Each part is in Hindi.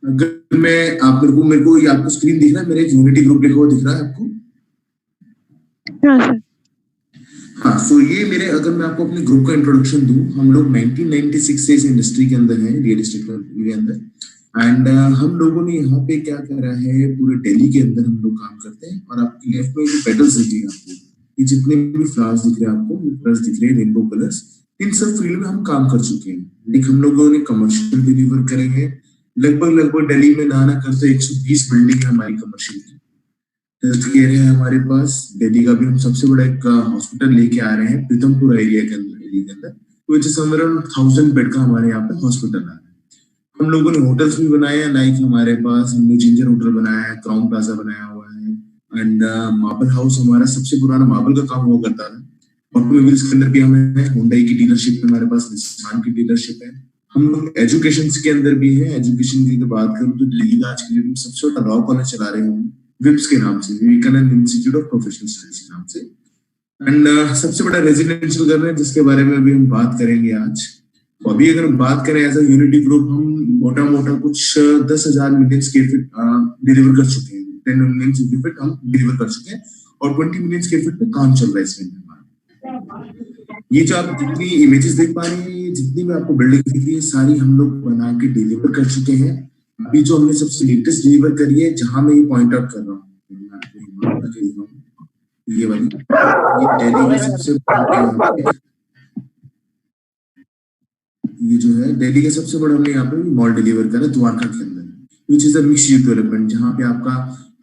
अगर मैं आप मेरे को ये आपको स्क्रीन दिख रहा है, मेरे एक यूनिटी ग्रुप लिखा हुआ दिख रहा है आपको? हाँ सर। हाँ, सो ये मेरे, अगर मैं आपको अपने ग्रुप का इंट्रोडक्शन दूं, हम लोग 1996 से इस इंडस्ट्री के अंदर हैं, रियल एस्टेट के अंदर। एंड हम लोगों ने यहाँ पे क्या करा है, पूरे दिल्ली के अंदर हम लोग काम करते हैं। और आपकी लेफ्ट में जो पेटल्स दिख रही है आपको, ये जितने भी फ्लावर्स दिख रहे हैं आपको, कलर्स दिख रहे हैं, रेनबो कलर्स, इन सब फील्ड में हम काम कर चुके हैं। लाइक हम लोगों ने कमर्शियल डिलीवर करे हैं, लगभग दिल्ली में ना करते 120 बिल्डिंग है हमारी कमर्शियल की। हेल्थ केयर है हमारे पास, दिल्ली का भी हम सबसे बड़ा एक हॉस्पिटल लेके आ रहे हैं प्रीतमपुर एरिया के अंदर, दिल्ली के अंदर, which is somewhere around 1000 bed का हमारे यहाँ पे हॉस्पिटल है। हम लोगों ने होटल्स भी बनाए हैं, लाइक हमारे पास हमने जिंजर होटल बनाया है, क्राउन प्लाजा बनाया हुआ है, एंड मार्बल हाउस हमारा सबसे पुराना मार्बल का काम हुआ करता है। ऑटोमोबाइल्स के अंदर भी हमें हुंडई की डीलरशिप है, हमारे पास निसान की डीलरशिप है। हम लोग एजुकेशन के अंदर भी है। एजुकेशन की बात करूं तो दिल्ली का आज की डेट में सबसे बड़ा लॉ कॉलेज चला रहे हैं विप्स के नाम से, Vivekananda institute of professional studies के नाम से। एंड सबसे बड़ा रेजिडेंशियल कर रहे हैं, जिसके बारे में अभी हम बात करेंगे आज। तो अभी अगर हम बात करें एज अ यूनिटी ग्रुप, हम मोटा मोटा कुछ 10,000 मिलियन स्क्वायर फीट डिलीवर कर चुके हैं, 10 मिलियन स्क्वायर फीट हम डिलीवर कर चुके हैं, और 20 मिलियन स्क्वायर फीट पे काम चल रहा है इसमें हमारा। ये जो आप जितनी इमेजेस देख पा रहे हैं, जितनी भी आपको बिल्डिंग दिख रही है, सारी हम लोग बना के डिलीवर कर चुके हैं। अभी जो हमने सबसे लेटेस्ट डिलीवर करी है, जहां मैं ये पॉइंट आउट कर रहा हूँ, ये वाली, ये दिल्ली का सबसे ये जो है दिल्ली का सबसे बड़ा हमने यहाँ पे मॉल डिलीवर करा द्वारका के अंदर, which is a mix use development, जहाँ पे आपका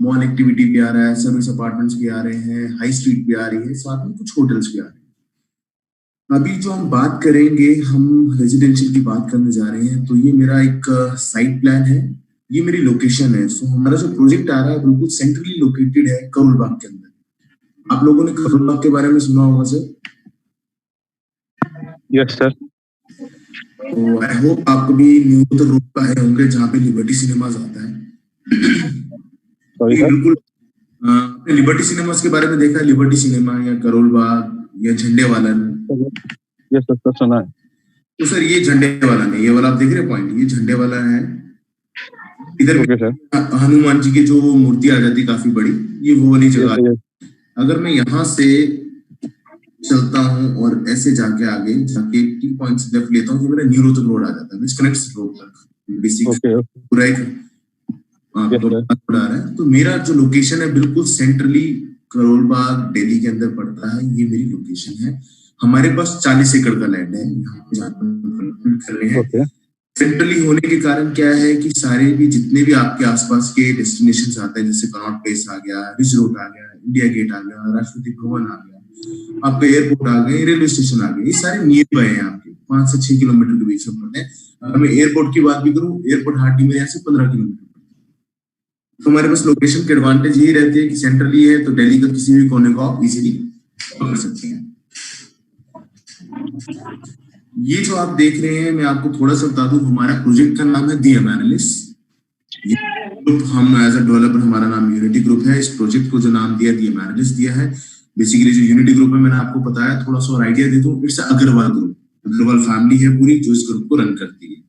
मॉल एक्टिविटी भी आ रहा है, सर्विस अपार्टमेंट्स भी आ रहे हैं, हाई स्ट्रीट भी आ रही है, साथ में कुछ होटल्स भी आ रहे हैं। अभी जो हम बात करेंगे, हम रेजिडेंशियल की बात करने जा रहे हैं। तो ये मेरा एक साइट प्लान है, ये मेरी लोकेशन है। सो हमारा जो प्रोजेक्ट आ रहा है बिल्कुल सेंट्रली लोकेटेड है करोल बाग के अंदर। आप लोगों ने करोल बाग के बारे में सुना होगा सर? Yes sir. तो आई होप आप कभी न्यू तो रोड पे आए होंगे, जहाँ पे लिबर्टी सिनेमाज आता है। बिल्कुल लिबर्टी सिनेमाज के बारे में देखा है? लिबर्टी सिनेमा या करोल बाग या झंडे वाला? यस सर, सुना है। तो सर ये झंडे वाला नहीं, ये वाला आप देख रहे पॉइंट, ये झंडे वाला है। इधर हनुमान जी की जो मूर्ति आ जाती है काफी बड़ी, ये वो वाली जगह। अगर मैं यहाँ से चलता हूँ और ऐसे जाके आगे जाके टी पॉइंट से लेफ्ट लेता हूँ, तो मेरा न्यू रोहतक रोड आ जाता है, विच कनेक्ट्स रोड तक बेसिकली पूरा एक रोड आ रहा है। तो मेरा जो लोकेशन है बिल्कुल सेंट्रली करोल बाग दिल्ली के अंदर पड़ता है, ये मेरी लोकेशन है। हमारे पास 40 एकड़ का लैंड है, यहाँ पे कर रहे हैं। सेंट्रली होने के कारण क्या है कि सारे भी जितने भी आपके आसपास के डेस्टिनेशंस आते हैं, जैसे कनॉट प्लेस आ गया, रिज रोड आ गया, इंडिया गेट आ गया, राष्ट्रपति भवन आ गया, आपका एयरपोर्ट आ गया, रेलवे स्टेशन आ गया, ये सारे नियर बाय हैं आपके, 5 से 6 किलोमीटर के बीच में पड़ते हैं। अगर मैं एयरपोर्ट की बात भी करूँ, एयरपोर्ट हार्डली मेरे यहाँ से 15 किलोमीटर। तो हमारे पास लोकेशन के एडवांटेज यही रहती है कि सेंट्रली है, तो दिल्ली का किसी भी कोने को आप इजीली पकड़ सकते हैं। ये जो आप देख रहे हैं, मैं आपको थोड़ा सा बता दूं, हमारा प्रोजेक्ट का नाम है दी एनालिस्ट। हम एज अ डेवलपर, हमारा नाम यूनिटी ग्रुप है। इस प्रोजेक्ट को जो नाम दिया दी एनालिस्ट दिया है। बेसिकली जो यूनिटी ग्रुप है, मैंने आपको बताया, थोड़ा सा और आइडिया दे दूं, it's Agarwal group, Agarwal family है पूरी जो इस ग्रुप को रन करती है।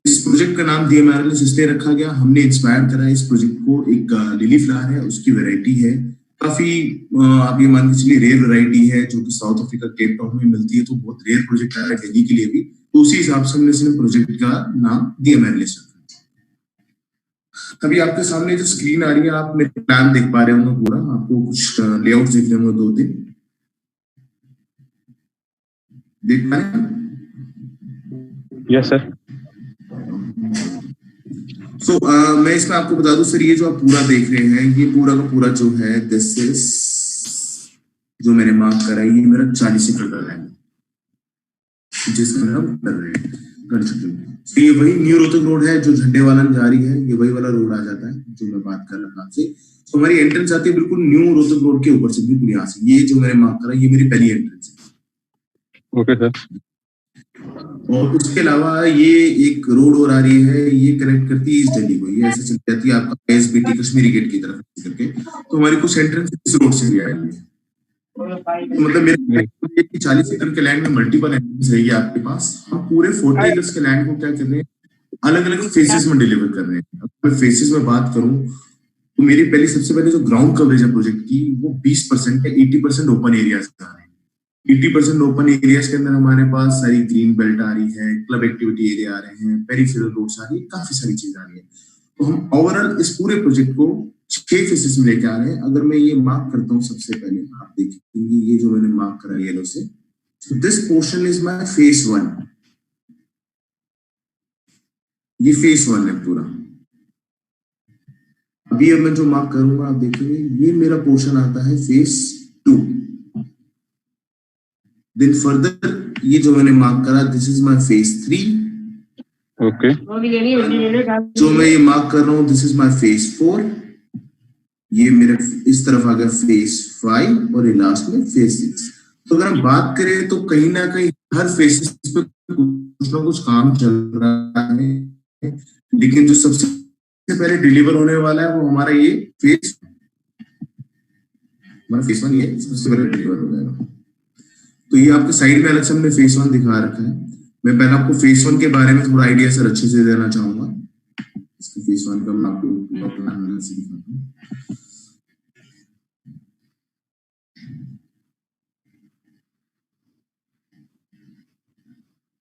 इस प्रोजेक्ट का नाम दी एनालिस्ट इसलिए रखा गया, हमने इंस्पायर करा इस प्रोजेक्ट को, एक लिली फ्लावर है, उसकी वेराइटी है काफी, आप ये मान के चलिए रेयर वैरायटी है, जो कि साउथ अफ्रीका केप टाउन में मिलती है। तो बहुत रेयर प्रोजेक्ट आ रहा है दिल्ली के लिए भी, तो उसी हिसाब से हमने इसने प्रोजेक्ट का नाम दी एनालिस्ट रखा। अभी आपके सामने जो स्क्रीन आ रही है, आप मेरे प्लान देख पा रहे होंगे पूरा, आपको कुछ लेआउट दिख रहे होंगे 2-3 देख पा रहे हैं? Yes sir. सो मैं इसमें आपको बता दूं सर, ये जो आप पूरा देख रहे हैं, ये पूरा का पूरा जो है, दिस इज जो मैंने मार्क करा है, ये मेरा 40 एकड़ का लैंड है, जिसमें हम कर चुके हैं। तो ये वही न्यू रोहतक रोड है जो झंडे वाला जा रही है, ये वही वाला रोड आ जाता है जो मैं बात कर रहा था आपसे। तो हमारी एंट्रेंस आती है बिल्कुल न्यू रोहतक रोड के ऊपर से, बिल्कुल यहाँ से। ये जो मैंने मार्क करा, ये मेरी पहली एंट्रेंस है। Okay sir. और उसके अलावा ये एक रोड और आ रही है, ये कनेक्ट करती है ईस्ट दिल्ली को, ये ऐसे चल जाती है आपका एसबीटी कश्मीरी गेट की तरफ करके। तो हमारी कुछ एंट्रेंस इस रोड से भी आएगी। तो मतलब मेरे 40 एकड़ के लैंड में मल्टीपल एंट्रेंस रहेगी आपके पास। हम पूरे 40 एकड़ के लैंड को क्या कर रहे हैं, अलग अलग फेसेस में डिलीवर कर रहे हैं। अब मैं फेसेस में बात करूं तो मेरी पहली सबसे पहले जो ग्राउंड कवरेज है प्रोजेक्ट की वो 20% है, 80% ओपन एरियाज का है। 80% ओपन एरियाज के अंदर हमारे पास सारी ग्रीन बेल्ट आ रही है, क्लब एक्टिविटी एरिया आ रहे हैं, पेरिफेरल रोड्स आ रही है, काफी सारी चीज आ रही है। तो हम ओवरऑल इस पूरे प्रोजेक्ट को 6 फेसेस में लेके आ रहे हैं। अगर मैं ये मार्क करता हूँ सबसे पहले, आप देखेंगे ये जो मैंने मार्क करा येलो से, this portion is my face 1। ये फेस 1 है पूरा। अभी अब मैं जो मार्क करूंगा आप देखेंगे ये मेरा पोर्शन आता है फेस 2। देन फर्दर ये जो मैंने मार्क करा this is my face 3। Okay. जो मैं ये मार्क कर रहा हूँ दिस इज माय फेस 4। ये मेरे इस तरफ आ गया फेस 5 और ये लास्ट में फेस 6। तो अगर हम बात करें तो कहीं ना कहीं हर फेसेस पे कुछ ना कुछ काम चल रहा है, लेकिन जो सबसे पहले डिलीवर होने वाला है वो हमारा ये फेस 1 ये सबसे पहले डिलीवर हो जाएगा। तो ये आपके साइड में अलग से हमने फेस 1 दिखा रखा है। मैं पहले आपको फेस 1 के बारे में थोड़ा आइडिया सर अच्छे से देना चाहूंगा। इसके फेस 1 का मैं आपको प्लान से दिखाता हूँ।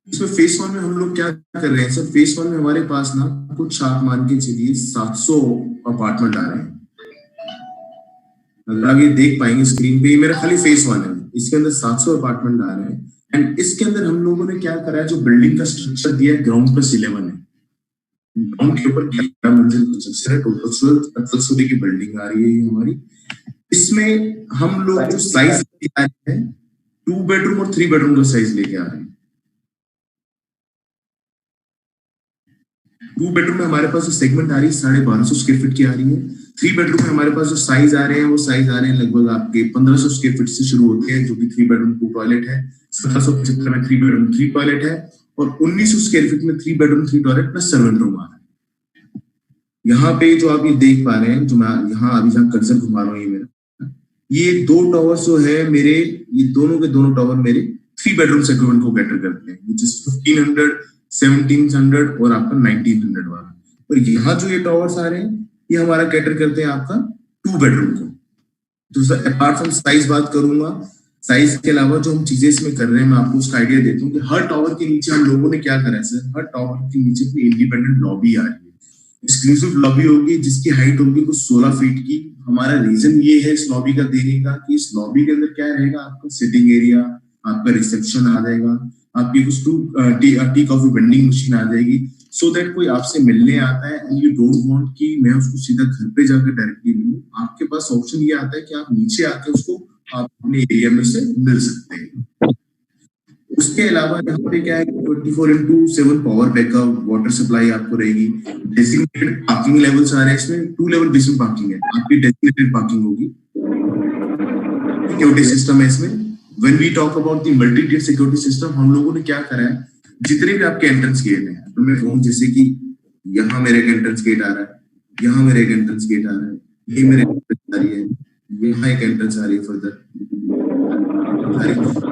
इसमें फेस 1 में हम लोग क्या कर रहे हैं सर, फेस 1 में हमारे पास ना कुछ आप मान के चलिए 700 अपार्टमेंट आ रहे हैं। अगर आप ये देख पाएंगे स्क्रीन पे, ये मेरा खाली फेस 1 है, इसके अंदर 700 अपार्टमेंट आ रहे हैं। एंड इसके अंदर हम लोगों ने क्या करा है, जो बिल्डिंग का स्ट्रक्चर दिया है ग्राउंड प्लस 11 है। ग्राउंड के ऊपर 11 मंजिल स्ट्रक्चर है, टोटल 12 स्टोरी की बिल्डिंग आ रही है ये हमारी। इसमें हम लोग जो साइज लेके आ रहे हैं 2 बेडरूम और 3 बेडरूम का साइज लेके आ रहे हैं। 2 बेडरूम में हमारे पास जो सेगमेंट आ रही है 1250 स्क्वायर फीट की आ रही है। 3 बेडरूम में हमारे पास जो साइज आ रहे हैं वो साइज आ रहे हैं लगभग आपके 1500 स्क्वायर फीट से शुरू होते हैं, जो कि 3 बेडरूम 2 टॉयलेट है। 1775 में 3 बेडरूम 3 टॉयलेट है और 1900 स्क्वायर फीट में 3 bedroom 3 toilet plus servant room आ रहा है। यहाँ पे जो आप ये देख पा रहे हैं, जो मैं यहाँ अभी जहाँ कर्सर घुमा रहा हूँ, ये मेरा ये 2 टॉवर्स जो है मेरे, ये दोनों के दोनों टॉवर मेरे 3 बेडरूम सेगमेंट को कैटर करते हैं, which is 1500, 1700 और आपका 1900 वाला। और यहाँ जो ये टॉवर्स आ रहे हैं ये हमारा कैटर करते हैं आपका 2 बेडरूम को। तो सर अपार्ट फ्रॉम साइज बात करूंगा, साइज के अलावा जो हम चीजें इसमें कर रहे हैं मैं आपको उसका आइडिया देता हूँ कि हर टॉवर के नीचे हम लोगों ने क्या करा है सर, हर टॉवर के नीचे कोई इंडिपेंडेंट लॉबी आ रही है, एक्सक्लूसिव लॉबी होगी जिसकी हाइट होगी कुछ 16 फीट की। हमारा रीजन ये है इस लॉबी का देने का कि इस लॉबी के अंदर क्या रहेगा, आपका सिटिंग एरिया, आपका रिसेप्शन आ जाएगा, आपकी कुछ टी कॉफी वेंडिंग मशीन आ जाएगी, सो दैट कोई आपसे मिलने आता है एंड यू डोंट वांट कि मैं उसको सीधा घर पे जाकर डायरेक्टली मिलूं। आपके पास ऑप्शन ये आता है कि आप नीचे आके उसको आप अपने एरिया में से मिल सकते हैं। उसके अलावा यहाँ पे क्या है, 24/7 पावर बैकअप, वाटर सप्लाई आपको रहेगी। डेजिग्नेटेड पार्किंग लेवल्स आ रहे हैं इसमें, 2 लेवल बेसमेंट पार्किंग है, आपकी डेजिग्नेटेड पार्किंग होगी। सिक्योरिटी सिस्टम है इसमें। When we talk about the multi-tier security system, हम लोगों ने क्या करा है, जितने भी आपके एंट्रेंस गेट हैं, तो मैं कहूँ जैसे कि यहाँ मेरे एक एंट्रेंस गेट आ रहा है, यहाँ मेरे एक एंट्रेंस गेट आ रहा है, ये मेरे एंट्रेंस आ रही है, यहाँ एक एंट्रेंस आ रही है फर्दर।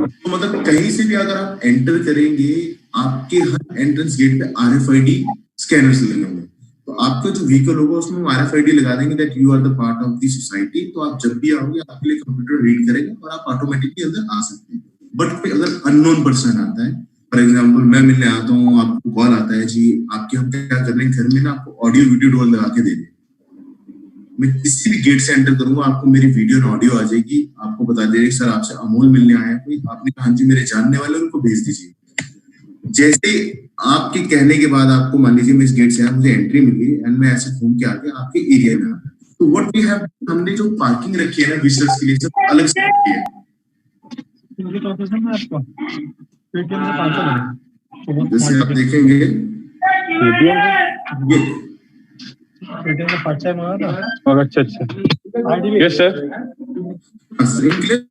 तो मतलब कहीं से भी अगर आप एंटर करेंगे आपके हर एंट्रेंस गेट पे RFID स्कैनर्स लगे होंगे। तो आपका जो व्हीकल होगा उसमें RFID लगा देंगे that you are the part of the society. तो आप जब भी आओगे आपके लिए कंप्यूटर रीड करेगा और आप ऑटोमेटिकली अंदर आ सकते हैं। बट कोई अगर अननोन पर्सन आता है, फॉर एग्जांपल मैं मिलने आता हूँ, आपको कॉल आता है जी आपके हम क्या कर रहे हैं घर में ना, आपको ऑडियो वीडियो डोर लगा के दे दें। मैं किसी भी गेट से एंटर करूंगा आपको मेरी वीडियो और ऑडियो आ जाएगी, आपको बता देंगे सर आपसे अमोल मिलने आया है कोई, आपने कहा जी मेरे जानने वाले उनको भेज दीजिए। जैसे आपके कहने के बाद आपको मान लीजिए मैं इस गेट से आया, मुझे एंट्री मिली एंड मैं ऐसे घूम के आके आपके एरिया में आ, तो व्हाट वी हैव, हमने जो पार्किंग रखी है ना विजिटर्स के लिए सब अलग से रखी है। जैसे आप देखेंगे अच्छा यस सर,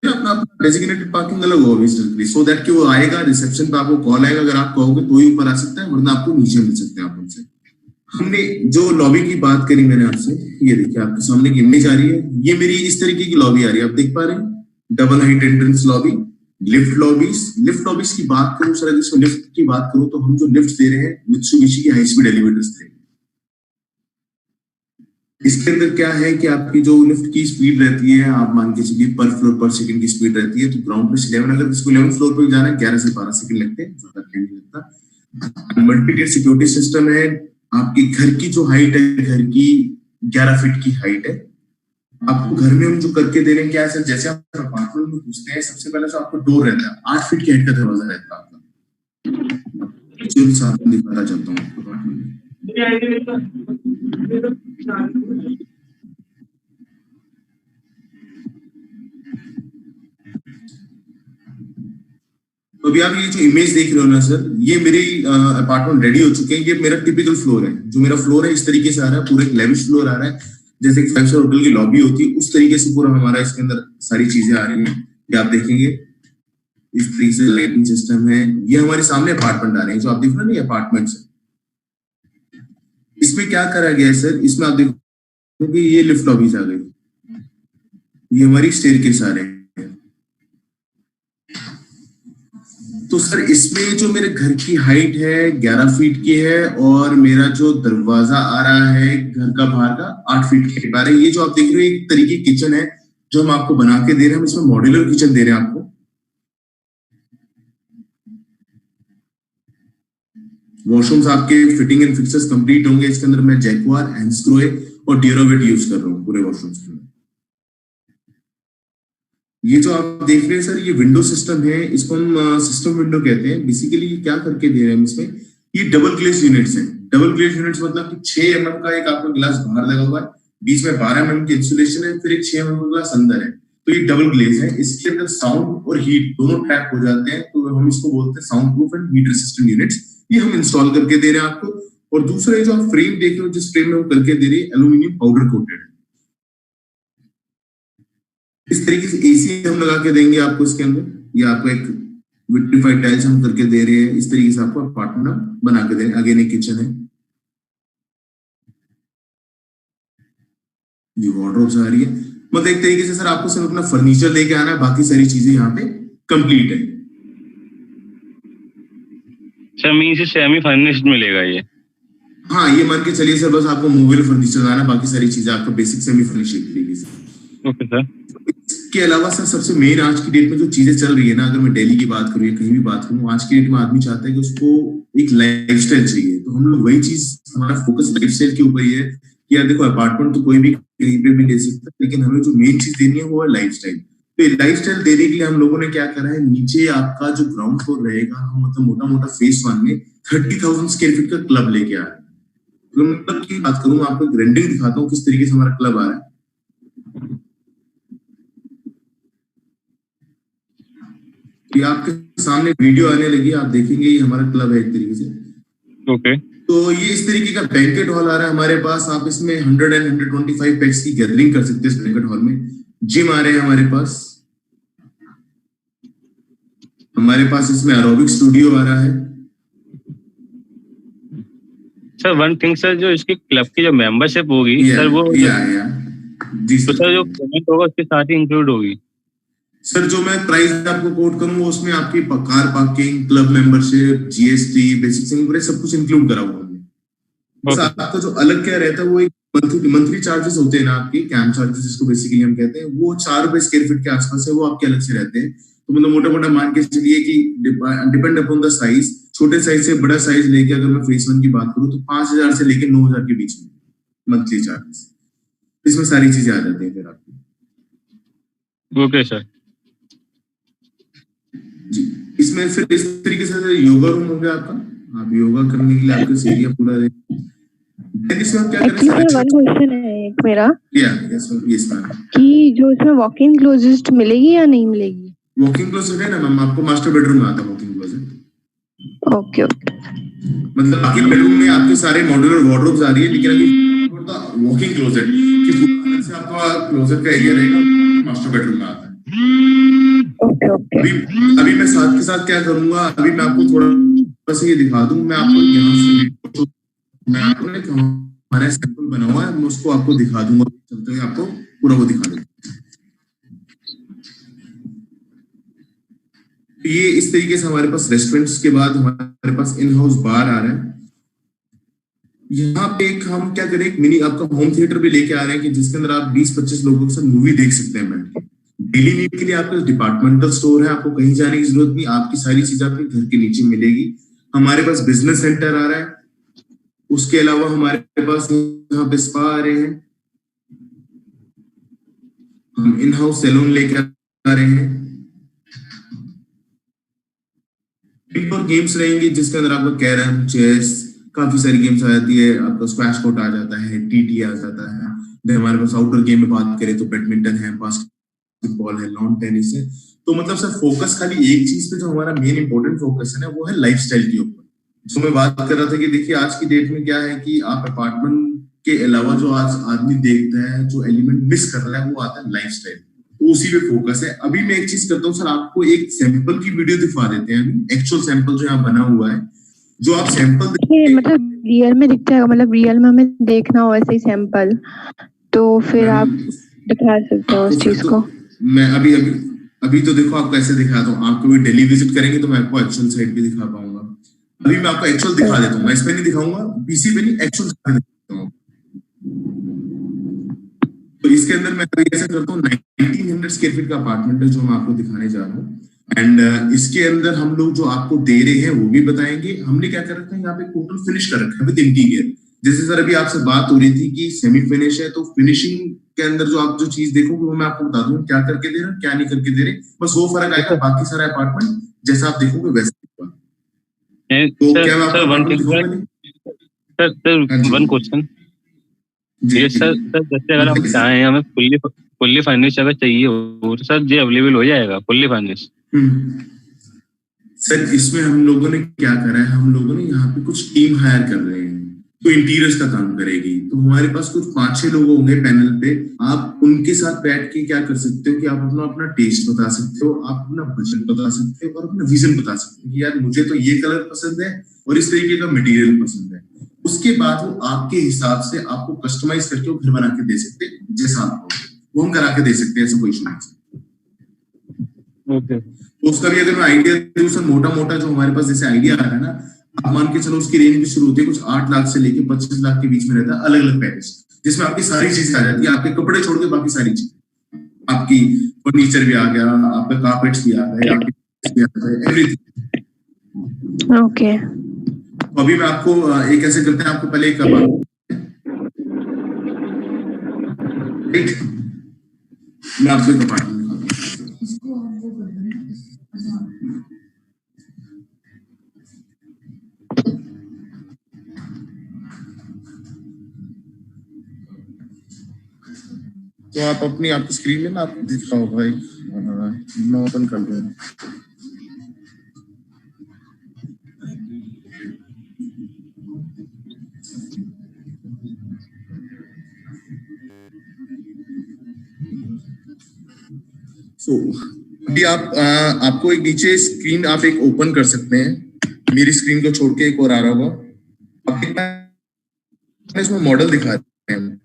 अपना डेजिग्नेटेड पार्किंग अलग होगा विजिटर के लिए, सो दैट कि वो आएगा रिसेप्शन पे, आपको कॉल आएगा, अगर आप कहोगे तो ही ऊपर आ सकता है वरना आपको नीचे मिल सकते हैं आप उनसे। हमने जो लॉबी की बात करी मैंने आपसे, ये देखिए आपके सामने की इमेज आ रही है, ये मेरी इस तरीके की लॉबी आ रही है, आप देख पा रहे हैं, double height entrance lobby lift lobbies की बात करूं सर, इसमें लिफ्ट की बात करूं तो हम जो लिफ्ट दे रहे हैं मित्सुबिशी की हाई स्पीड एलिवेटर्स दे रहे हैं। इसके अंदर क्या है कि आपकी जो लिफ्ट की स्पीड रहती है, आप मान के चलिए पर फ्लोर पर सेकंड की स्पीड रहती है, तो ग्राउंड पे 11, अगर इसको 11 फ्लोर पे जाना है 11 से 12 सेकंड लगते हैं, ज्यादा टाइम नहीं लगता। मल्टी सिक्योरिटी सिस्टम है। आपके घर की जो हाइट है, घर की 11 फीट की हाइट है। आपको घर में हम जो करके दे रहे हैं क्या है सर, जैसे आप अपार्टमेंट में घुसते हैं सबसे पहले तो आपको डोर रहता है, 8 फीट की हाइट का दरवाजा रहता है आपका। जो साथ में दिखाना चाहता हूँ आपको अपार्टमेंट में। तो अभी आप ये जो इमेज देख रहे हो ना सर, ये मेरी अपार्टमेंट रेडी हो चुके हैं। ये मेरा टिपिकल फ्लोर है, जो मेरा फ्लोर है इस तरीके से आ रहा है, पूरा एक लेविश फ्लोर आ रहा है, जैसे कि 5 स्टार होटल की लॉबी होती है उस तरीके से पूरा हमारा इसके अंदर सारी चीजें आ रही हैं। ये आप देखेंगे इस तरीके से लाइटिंग सिस्टम है। ये हमारे सामने अपार्टमेंट आ रहे हैं, जो आप देख रहे हो ना, अपार्टमेंट है। इसमें क्या करा गया है सर, इसमें आप देखोगे ये लिफ्ट लॉबीज आ गई, ये हमारी स्टेयरकेस आ रहे हैं। तो सर इसमें जो मेरे घर की हाइट है 11 फीट की है, और मेरा जो दरवाजा आ रहा है घर का बाहर का 8 फीट की आ रहा है। ये जो आप देख रहे हो एक तरीके किचन है जो हम आपको बना के दे रहे हैं। हम इसमें मॉड्यूलर किचन दे रहे हैं आपको। वॉशरूम्स आपके फिटिंग एंड फिक्सर्स कंप्लीट होंगे। इसके अंदर मैं जैक्वार, हैंड्सक्रोए और डियोरोवेट यूज कर रहा हूँ पूरे वॉशरूम्स के। ये जो आप देख रहे हैं सर, ये विंडो सिस्टम है, इसको हम सिस्टम विंडो कहते हैं। बेसिकली क्या करके दे रहे हैं इसमें, ये डबल ग्लेज यूनिट्स हैं। डबल ग्लेज यूनिट्स मतलब कि 6 mm का एक आपका ग्लास बाहर लगा हुआ है, बीच में 12 mm की इंसुलेशन है, फिर एक 6 mm का ग्लास अंदर है। तो ये डबल ग्लेज है। इसके अंदर साउंड और हीट दोनों ट्रैप हो जाते हैं, तो हम इसको बोलते हैं sound proof and heat resistant units. ये हम इंस्टॉल करके दे रहे हैं आपको। और दूसरा जो आप फ्रेम देख रहे हो, जिस फ्रेम में हम करके दे रहे हैं, एल्यूमिनियम पाउडर कोटेड है। इस तरीके से एसी हम लगा के देंगे आपको इसके अंदर। ये आपको एक विट्रीफाइड टाइल्स हम करके दे रहे हैं। इस तरीके से आपको अपार्टमेंट बना के दे रहे हैं। अगेन एक किचन है, ये वार्डरोब्स आ रही है। मतलब एक तरीके से सर आपको सिर्फ अपना फर्नीचर लेके आना है, बाकी सारी चीजें यहाँ पे कंप्लीट है। सर सेमी फर्निश्ड मिलेगा ये? हाँ, ये मान के चलिए सर, बस आपको मूवेबल फर्नीचर लाना, बाकी सारी चीजें आपको बेसिक सेमी फर्निश्ड मिलेगी सर। Okay sir. इसके अलावा सर सबसे मेन आज की डेट में जो चीजें चल रही है ना, अगर मैं दिल्ली की बात करूँ या कहीं भी बात करूँ, आज की डेट में आदमी चाहता है कि उसको एक लाइफस्टाइल चाहिए। तो हम लोग वही चीज, हमारा फोकस लाइफस्टाइल के ऊपर ही है कि यार देखो, अपार्टमेंट तो कोई भी कहीं पे भी ले सकता है, लेकिन हमें जो मेन चीज देनी है वो है लाइफस्टाइल। तो ये लाइफस्टाइल देने के लिए हम लोगों ने क्या करा है, नीचे आपका जो ग्राउंड फ्लोर रहेगा, हम मतलब मोटा मोटा फेज 1 में 30,000 स्क्वायर फीट का क्लब लेके आ रहे हैं। तो मतलब की बात करूँ, आपको एक रेंडरिंग दिखाता हूँ किस तरीके से हमारा क्लब आ रहा है। ये आपके सामने वीडियो आने लगी, आप देखेंगे ये हमारा क्लब है एक तरीके से। ओके। तो ये इस तरीके का बैंकेट हॉल आ रहा है हमारे पास। आप इसमें 100 एंड 125 पैक्स की गैदरिंग कर सकते हैं इस बैंकेट हॉल में। जिम आ रहे हैं हमारे पास। हमारे पास इसमें एरोबिक स्टूडियो आ रहा है। सर वन थिंग सर, जो इसकी क्लब की जो मेंबरशिप होगी सर, वो जी तो सर जो पेमेंट होगा उसके साथ ही इंक्लूड होगी? सर जो मैं प्राइस आपको कोट करूंगा उसमें आपकी car parking, club membership, GST, basic single सब कुछ इंक्लूड करा हुआ है। बस आपका जो अलग क्या रहता है, वो एक मंथली चार्जेस होते हैं ना आपके, कैंप चार्जेस जिसको बेसिकली हम कहते हैं, वो 4 रुपए स्क्वायर फीट के आसपास है, वो आपके अलग से रहते हैं। तो मतलब मोटा मोटा मान के चलिए कि डिपेंड अपॉन द साइज, छोटे साइज से बड़ा साइज लेके अगर मैं फेस 1 की बात करूं तो 5,000 से लेके 9,000 के बीच में मंथली चार्जेस। इसमें सारी चीजें आ जाती है फिर आपकी। ओके सर जी। इसमें फिर इस तरीके से योगा रूम हो गया आपका, आप योगा करने के लिए आपका एरिया पूरा रहेगा। इसमें आप क्या करें सर, वन क्वेश्चन है एक मेरा, यस मैम, कि जो इसमें वॉक इन क्लोजेट मिलेगी या नहीं मिलेगी? वॉकिंग क्लोजेट है ना मैम, आपको मास्टर बेडरूम में आता है वॉकिंग क्लोजेट। Okay okay. मतलब बाकी बेडरूम में आपके सारे मॉड्यूलर वार्डरोब्स आ रही है, लेकिन अभी वॉकिंग क्लोजेट कि पूरा अलग से आपका क्लोजेट का एरिया रहेगा, मास्टर बेडरूम में आता है। Okay okay. अभी मैं साथ के साथ क्या करूंगा, अभी मैं आपको थोड़ा सा ये दिखा दूं। मैं आपको यहाँ से मैं आपको ना हमारा सैंपल बना हुआ है, मैं उसको आपको दिखा दूंगा, चलते हुए आपको पूरा वो दिखा दूंगा। ये इस तरीके से हमारे पास रेस्टोरेंट्स के बाद हमारे पास इन हाउस बार आ रहा है। यहाँ पे एक हम क्या करें, एक मिनी आपका होम थिएटर भी लेके आ रहे हैं कि जिसके अंदर आप 20-25 लोगों के साथ मूवी देख सकते हैं बैठ के। डेली नीड के लिए आपका डिपार्टमेंटल स्टोर है, आपको कहीं जाने की जरूरत नहीं, आपकी सारी चीजें आपके घर के नीचे मिलेगी। हमारे पास बिजनेस सेंटर आ रहा है, उसके अलावा हमारे पास यहाँ पे स्पा आ रहे हैं, हम इन हाउस सैलून लेके आ रहे हैं, इंडोर गेम्स रहेंगे जिसके अंदर आपका कैरम, चेस, काफी सारी गेम्स आ जाती है, आपका स्क्वैश कोर्ट आ जाता है, टीटी आ जाता है। देन हमारे पास आउटडोर गेम में बात करें तो बैडमिंटन है, बास्केटबॉल है, लॉन टेनिस है। तो मतलब सर फोकस खाली एक चीज पे जो हमारा मेन इंपॉर्टेंट फोकस है ना, वो है लाइफस्टाइल के ऊपर। जो मैं बात कर रहा था कि देखिए आज की डेट में क्या है कि आप अपार्टमेंट के अलावा जो आज आदमी देखता है, जो एलिमेंट मिस कर रहा है, वो आता है लाइफस्टाइल। तो उसी पे फोकस है। अभी मैं एक चीज करता हूँ सर, आपको एक सैंपल की वीडियो दिखा देते हैं, एक्चुअल सैंपल जो यहाँ बना हुआ है, जो आप सैंपल मतलब रियल में दिखता है, मतलब रियल में हमें देखना हो ऐसे ही सैंपल, तो फिर आप दिखा सकते हो उस चीज को। मैं अभी तो देखो आपको ऐसे दिखाता हूँ, आपको भी डेली विजिट करेंगे तो मैं आपको एक्चुअल साइट भी दिखा पाऊंगा। अभी मैं आपको एक्चुअल दिखा देता हूँ, मैं इस पे नहीं दिखाऊंगा, पीसी पे नहीं, एक्चुअल दिखाता हूँ। तो इसके अंदर मैं अभी ऐसा करता हूँ, 1900 स्क्वायर फीट का अपार्टमेंट है जो मैं आपको दिखाने जा रहा हूँ। एंड इसके अंदर हम लोग जो आपको दे रहे हैं वो भी बताएंगे। हमने क्या कर रखा है, यहाँ पे टोटल फिनिश कर रखा है विद इंटीरियर। जैसे सर अभी आपसे बात हो रही थी कि सेमी फिनिश है, तो फिनिशिंग के अंदर जो आप जो चीज देखोगे वो मैं आपको बता दूं क्या करके दे रहे हैं, क्या नहीं करके दे रहे, बस वो फर्क आएगा। बाकी सारा अपार्टमेंट जैसा आप देखोगे वैसा होगा। तो क्या मैं आपको अपार्टमेंट दिखाऊंगा नहीं? सर वन क्वेश्चन ये सर जैसे अगर हम चाहें हमें फुल्ली फर्निश अगर चाहिए हो तो सर ये अवेलेबल हो जाएगा फुल्ली फर्निश? सर इसमें हम लोगों ने क्या करा है, हम लोगों ने यहाँ पे कुछ टीम हायर कर रहे हैं तो इंटीरियर्स का काम करेगी। तो हमारे पास कुछ 5-6 लोग होंगे पैनल पे, आप उनके साथ बैठ के क्या कर सकते हो कि आप अपना अपना टेस्ट बता सकते हो, आप अपना बजट बता सकते हो और अपना विजन बता सकते हो कि यार मुझे तो ये कलर पसंद है और इस तरीके का मटेरियल पसंद है। उसके बाद वो आपके हिसाब से आपको कस्टमाइज करके वो घर बना के दे सकते हैं, जैसा आप वो हम करा के दे सकते हैं, ऐसा कोई इशू नहीं। ओके, तो उसका भी अगर मैं आइडिया दूं सर, मोटा मोटा जो हमारे पास जैसे आइडिया आ रहा है ना, आप मान के चलो उसकी रेंज भी शुरू होती है कुछ 8 लाख से लेके 25 लाख के बीच में रहता है, अलग अलग पैकेज जिसमें आपकी सारी चीजें आ जाती है, आपके कपड़े छोड़ के बाकी सारी चीजें, आपकी फर्नीचर भी आ गया, आपका कारपेट्स भी आ गए, एवरीथिंग। ओके, तो अभी मैं आपको एक ऐसे करते हैं, आपको पहले एक मैं आपको एक अपार्टमेंट तो आप अपनी आपकी स्क्रीन में ना आपको दिख रहा होगा, मैं ओपन कर दूंगा। अभी आप आपको एक नीचे स्क्रीन आप एक ओपन कर सकते हैं, मेरी स्क्रीन को छोड़ के एक और आ रहा होगा, आप इसमें मॉडल दिखा रहे हैं।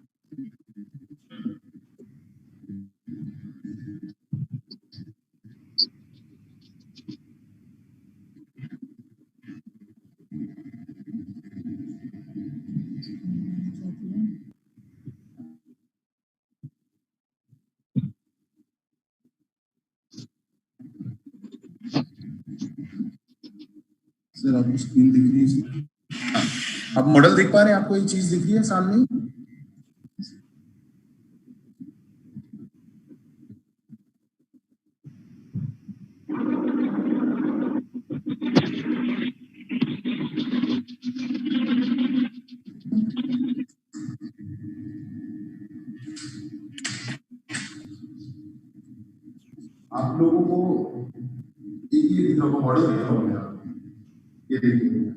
सर आपको स्क्रीन दिख रही है, आप मॉडल देख पा रहे हैं, आपको ये चीज दिख रही है सामने? आप लोगों को एक ही दिख रहा होगा, मॉडल दिख रहा होगा, ये देखिए।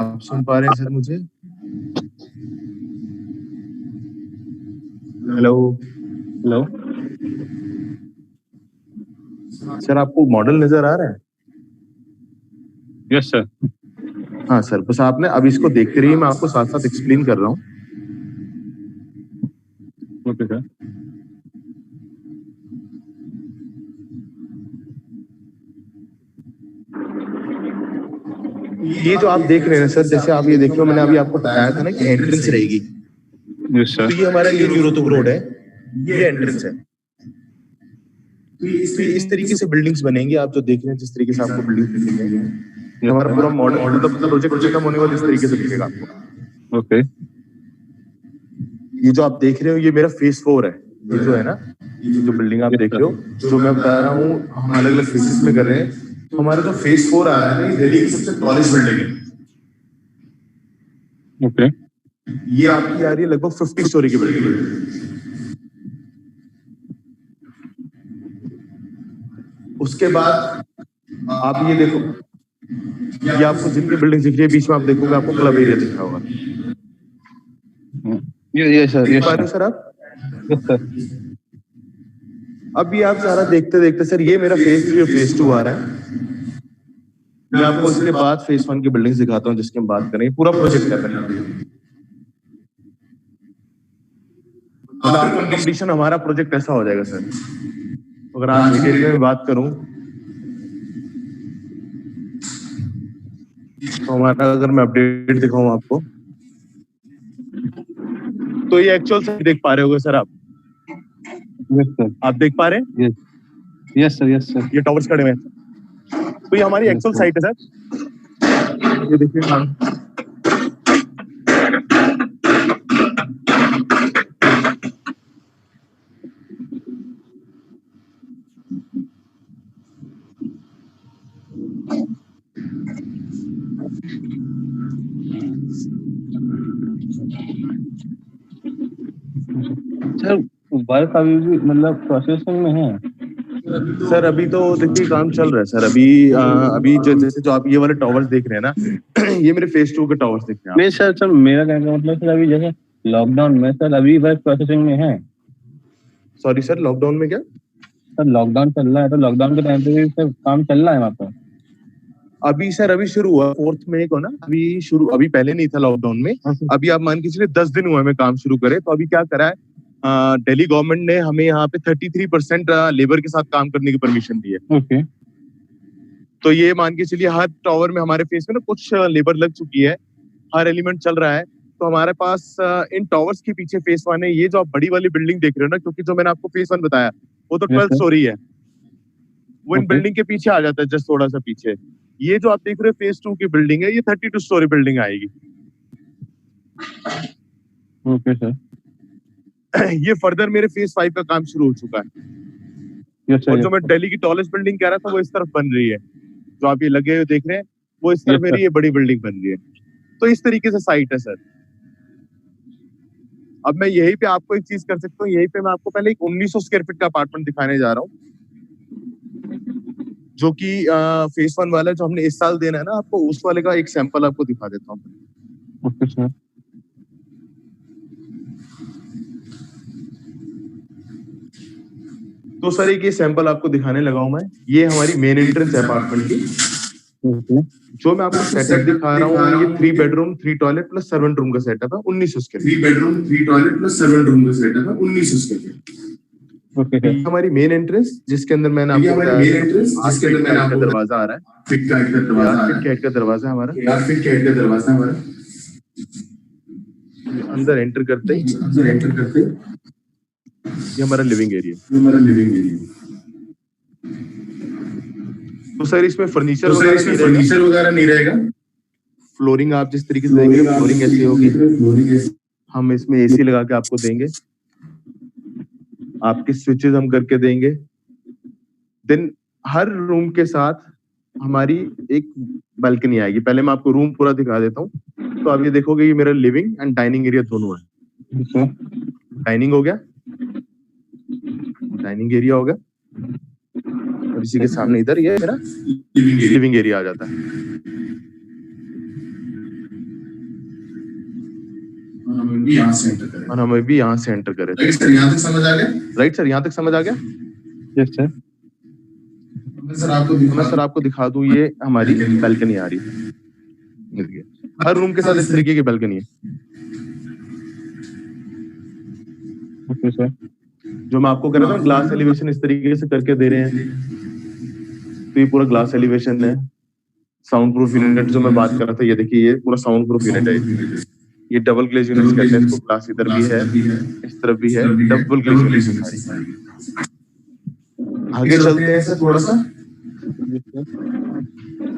आप सुन पा रहे हैं सर मुझे? हेलो हेलो सर, आपको मॉडल नजर आ रहा है? Yes sir. हाँ सर, बस आपने अब इसको देखते रहिए, मैं आपको साथ साथ एक्सप्लेन कर रहा हूँ। Okay sir. ये जो आप देख रहे हैं सर, जैसे आप ये देख रहे हो, मैंने अभी आपको बताया था ना कि एंट्रेंस रहेगी। यस तो सर। ये हमारा न्यू यूरोतुग रोड है, ये एंट्रेंस है। तो इस तरीके से बिल्डिंग्स बनेंगी, आप जो देख रहे हैं जिस तरीके से आपको बिल्डिंग दिखेंगे, हमारा पूरा मॉडल मतलब प्रोजेक्ट खत्म होने वाला इस तरीके से दिखेगा आपको। ओके। ये जो आप देख रहे हो ये मेरा फेज 4 है। ये जो है ना, ये जो बिल्डिंग आप देख रहे हो, जो मैं बता रहा हूँ हम अलग अलग फेजेस में कर रहे हैं। तो हमारा जो फेज 4 आ रहा है ना, ये दिल्ली की सबसे टॉलेस्ट बिल्डिंग है। ओके। ये आपकी आ रही है लगभग 50 स्टोरी की बिल्डिंग। उसके बाद आप ये देखो, ये आपको जिनकी बिल्डिंग दिख रही है बीच में, आप देखोगे आपको क्लब एरिया दिख रहा होगा। ये सर, देख पा रहे हो सर आप? Yes sir. अब ये आप सारा देखते देखते सर, ये मेरा फेज 3 और फेज 2 आ रहा है। मैं आपको इसके बाद फेज 1 की बिल्डिंग्स दिखाता हूँ जिसकी हम बात करें। पूरा प्रोजेक्ट है पहले। आफ्टर कंप्लीशन हमारा प्रोजेक्ट ऐसा हो जाएगा सर। अगर आज के एरिया में बात करूं तो हमारा, अगर मैं अपडेट दिखाऊं आपको, तो ये एक्चुअल से देख पा रहे होगे सर आप? Yes sir. आप देख पा रहे हैं? Yes sir, yes sir. ये टावर्स खड़े हुए हैं। तो ये हमारी एक्चुअल साइट है सर। ये देखिए हाँ। सर वर्क अभी भी मतलब प्रोसेसिंग में है? सर अभी तो देखिए काम चल रहा है सर। अभी जैसे जो आप ये वाले टावर्स देख रहे हैं ना, ये मेरे फेज 2 के टावर्स दिख रहे हैं। नहीं सर, मेरा कहने का मतलब सर, अभी जैसे लॉकडाउन में सर अभी वर्क प्रोसेसिंग में है। सॉरी सर, लॉकडाउन में क्या? सर लॉकडाउन चल रहा है, तो लॉकडाउन के टाइम पे भी सर काम चल रहा है वहाँ पर? अभी सर अभी शुरू हुआ 4 मई को ना, अभी पहले नहीं था लॉकडाउन में। अभी आप मान के चलिए 10 दिन हुए हमें काम शुरू करे। तो अभी क्या करा है, दिल्ली गवर्नमेंट ने हमें यहाँ पे 33% लेबर के साथ काम करने की परमिशन दी है। ओके। तो ये मान के चलिए हर टावर में हमारे फेस में ना कुछ लेबर लग चुकी है, हर एलिमेंट चल रहा है। तो हमारे पास इन टावर्स के पीछे फेस 1 है। ये जो आप बड़ी वाली बिल्डिंग देख रहे हो ना, क्योंकि जो मैंने आपको फेस 1 बताया वो तो 12th स्टोरी है, वो इन बिल्डिंग के पीछे आ जाता है, जस्ट थोड़ा सा पीछे। ये जो आप देख रहे हो फेज 2 की बिल्डिंग है, ये 32 स्टोरी बिल्डिंग आएगी। Okay sir. ये फर्दर मेरे फेज 5 का काम शुरू हो चुका है। Yes sir. और जो मैं दिल्ली की टॉलेस्ट बिल्डिंग कह रहा था वो इस तरफ बन रही है, जो आप ये लगे हुए देख रहे हैं, वो इस तरफ मेरी ये बड़ी बिल्डिंग बन रही है। तो इस तरीके से साइट है सर। अब मैं यहीं पे आपको एक चीज कर सकता हूँ, यहीं पे मैं आपको पहले एक 1900 स्क्वायर फीट का अपार्टमेंट दिखाने जा रहा हूँ, जो कि फेज 1 वाला जो हमने इस साल देना है ना आपको, उस वाले का एक सैंपल आपको दिखा देता हूँ। Okay sir. तो सर एक ये सैंपल आपको दिखाने लगा हूं मैं। ये हमारी मेन एंट्रेंस है अपार्टमेंट की। जो मैं आपको सेटअप दिखा रहा हूँ, ये 3 bedroom 3 toilet plus servant room का सेटअप है, 1900 square feet. 3 bedroom 3 toilet plus servant room का सेटअप है, 1900 स्क्वायर फीट। ओके। हमारी मेन एंट्रेंस जिसके अंदर मैंने आपको बताया, मेन एंट्रेंस जिसके अंदर मैंने आपको दरवाजा आ रहा है, फिट का दरवाजा आ रहा है, फिट का दरवाजा हमारा, 4 फीट का दरवाजा हमारा। अंदर एंटर करते ही ये हमारा लिविंग एरिया। तो सर इसमें फर्नीचर वगैरह नहीं रहेगा। फ्लोरिंग आप जिस तरीके से देंगे, फ्लोरिंग ऐसी होगी। हम इसमें एसी लगा के आपको देंगे, आपके स्विचेस हम करके देंगे। देन हर रूम के साथ हमारी एक बालकनी आएगी। पहले मैं आपको रूम पूरा दिखा देता हूँ। तो आप ये देखोगे, ये मेरा लिविंग एंड डाइनिंग एरिया दोनों है। डाइनिंग हो गया, डाइनिंग एरिया हो गया, और इसी के सामने इधर ये मेरा लिविंग एरिया आ जाता है। यहाँ से एंटर करें, और हमें भी यहाँ से एंटर करें। राइट सर, यहाँ तक समझ आ गया? राइट सर, यहाँ तक समझ आ गया? Yes sir. मैं सर आपको दिखा दूं, ये हमारी बालकनी आ रही है। हर रूम के साथ इस तरीके की बालकनी है। Okay sir. जो मैं आपको कह रहा था ग्लास एलिवेशन इस तरीके से करके दे रहे हैं, तो ये पूरा ग्लास एलिवेशन है। साउंड प्रूफ यूनिट जो मैं बात कर रहा था, ये देखिए ये पूरा साउंड प्रूफ यूनिट है। ये डबल ग्लेज यूनिट कहते हैं इसको। ग्लास इधर भी है, इस तरफ भी है, डबल ग्लेज यूनिट है सारी। आगे चलते हैं सर थोड़ा सा,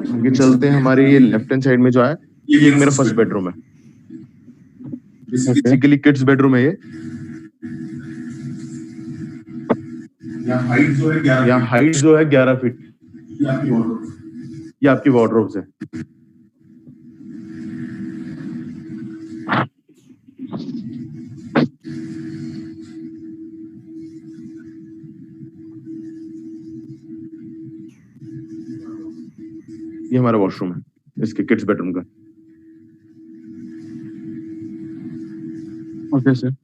आगे चलते हैं। हमारे ये लेफ्ट हैंड साइड में जो है, ये मेरा फर्स्ट बेडरूम है। बेसिकली किड्स बेडरूम है ये। यहाँ हाइट जो है 11 फीट। ये आपकी वार्डरोब्स है। ये हमारा वॉशरूम है इसके किड्स बेडरूम का। Okay sir.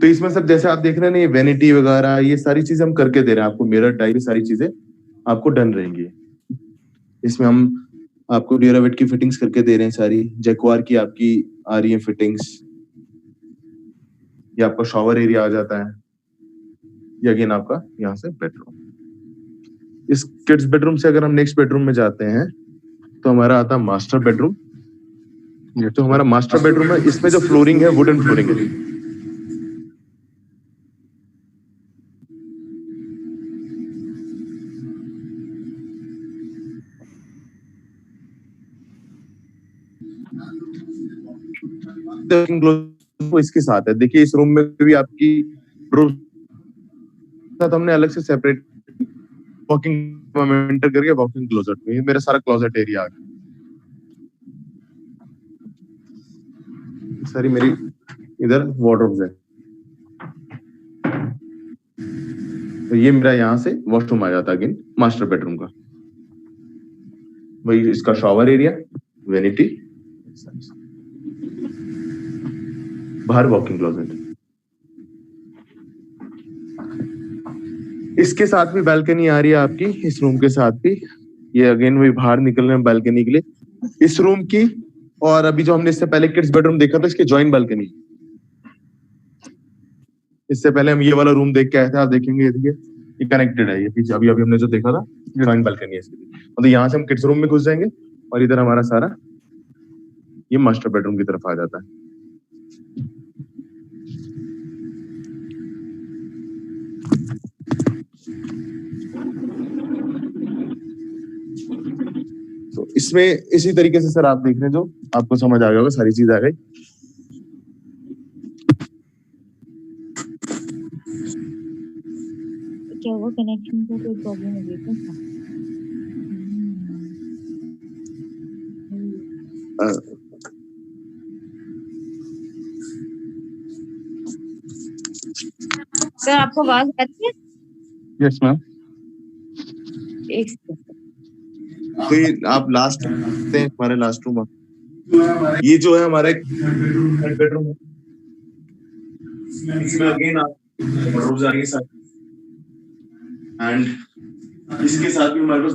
तो इसमें सर जैसे आप देख रहे हैं ना, ये वैनिटी वगैरह ये सारी चीजें हम करके दे रहे हैं आपको। मिरर टाइप सारी चीजें आपको डन रहेंगी। इसमें हम आपको ड्यूरावेट की फिटिंग्स करके दे रहे हैं सारी। जैक्वार की आपकी आ रही है फिटिंग्स। ये आपका शॉवर एरिया आ जाता है। ये अगेन आपका यहाँ से बेडरूम। इस किड्स बेडरूम से अगर हम नेक्स्ट बेडरूम में जाते हैं तो हमारा आता है मास्टर बेडरूम। ये तो हमारा मास्टर बेडरूम है। इसमें जो फ्लोरिंग है वुडन फ्लोरिंग है। वो इसके साथ है। देखिए इस रूम में भी आपकी साथ हमने अलग से सेपरेट वॉकिंग एंटर करके वॉकिंग क्लोजेट में। ये मेरा सारा क्लोजेट एरिया आ गया। सारी मेरी इधर वार्डरोब्स है। तो ये मेरा यहाँ से वॉशरूम आ जाता है अगेन मास्टर बेडरूम का। वही इसका शॉवर एरिया, वेनिटी, बाहर वॉकिंग क्लोजेट। इसके साथ भी बालकनी आ रही है आपकी, इस रूम के साथ भी। ये अगेन वही बाहर निकल रहे हैं बालकनी के लिए इस रूम की। और अभी जो हमने इससे पहले किड्स बेडरूम देखा था, इसकी जॉइंट बालकनी। इससे पहले हम ये वाला रूम देख के आए थे। आप देखेंगे ये कनेक्टेड है। ये पीछे अभी हमने जो देखा था जॉइंट बालकनी है इसकी। मतलब यहाँ से हम किड्स रूम में घुस जाएंगे और इधर हमारा सारा ये मास्टर बेडरूम की तरफ आ जाता है। तो इसमें इसी तरीके से सर आप देख रहे हैं, जो आपको समझ आ गया होगा, सारी चीज आ गई। क्या वो कनेक्शन का कोई प्रॉब्लम हो गई क्या? सर आपको आवाज आती है? Yes ma'am. एक सेकंड। तो ये आप लास्ट हैं हमारे लास्ट रूम। ये जो है हमारा एक बेडरूम है। इसमें अगेन आप बेडरूम्स आ रही है साथ, एंड इसके साथ भी हमारे पास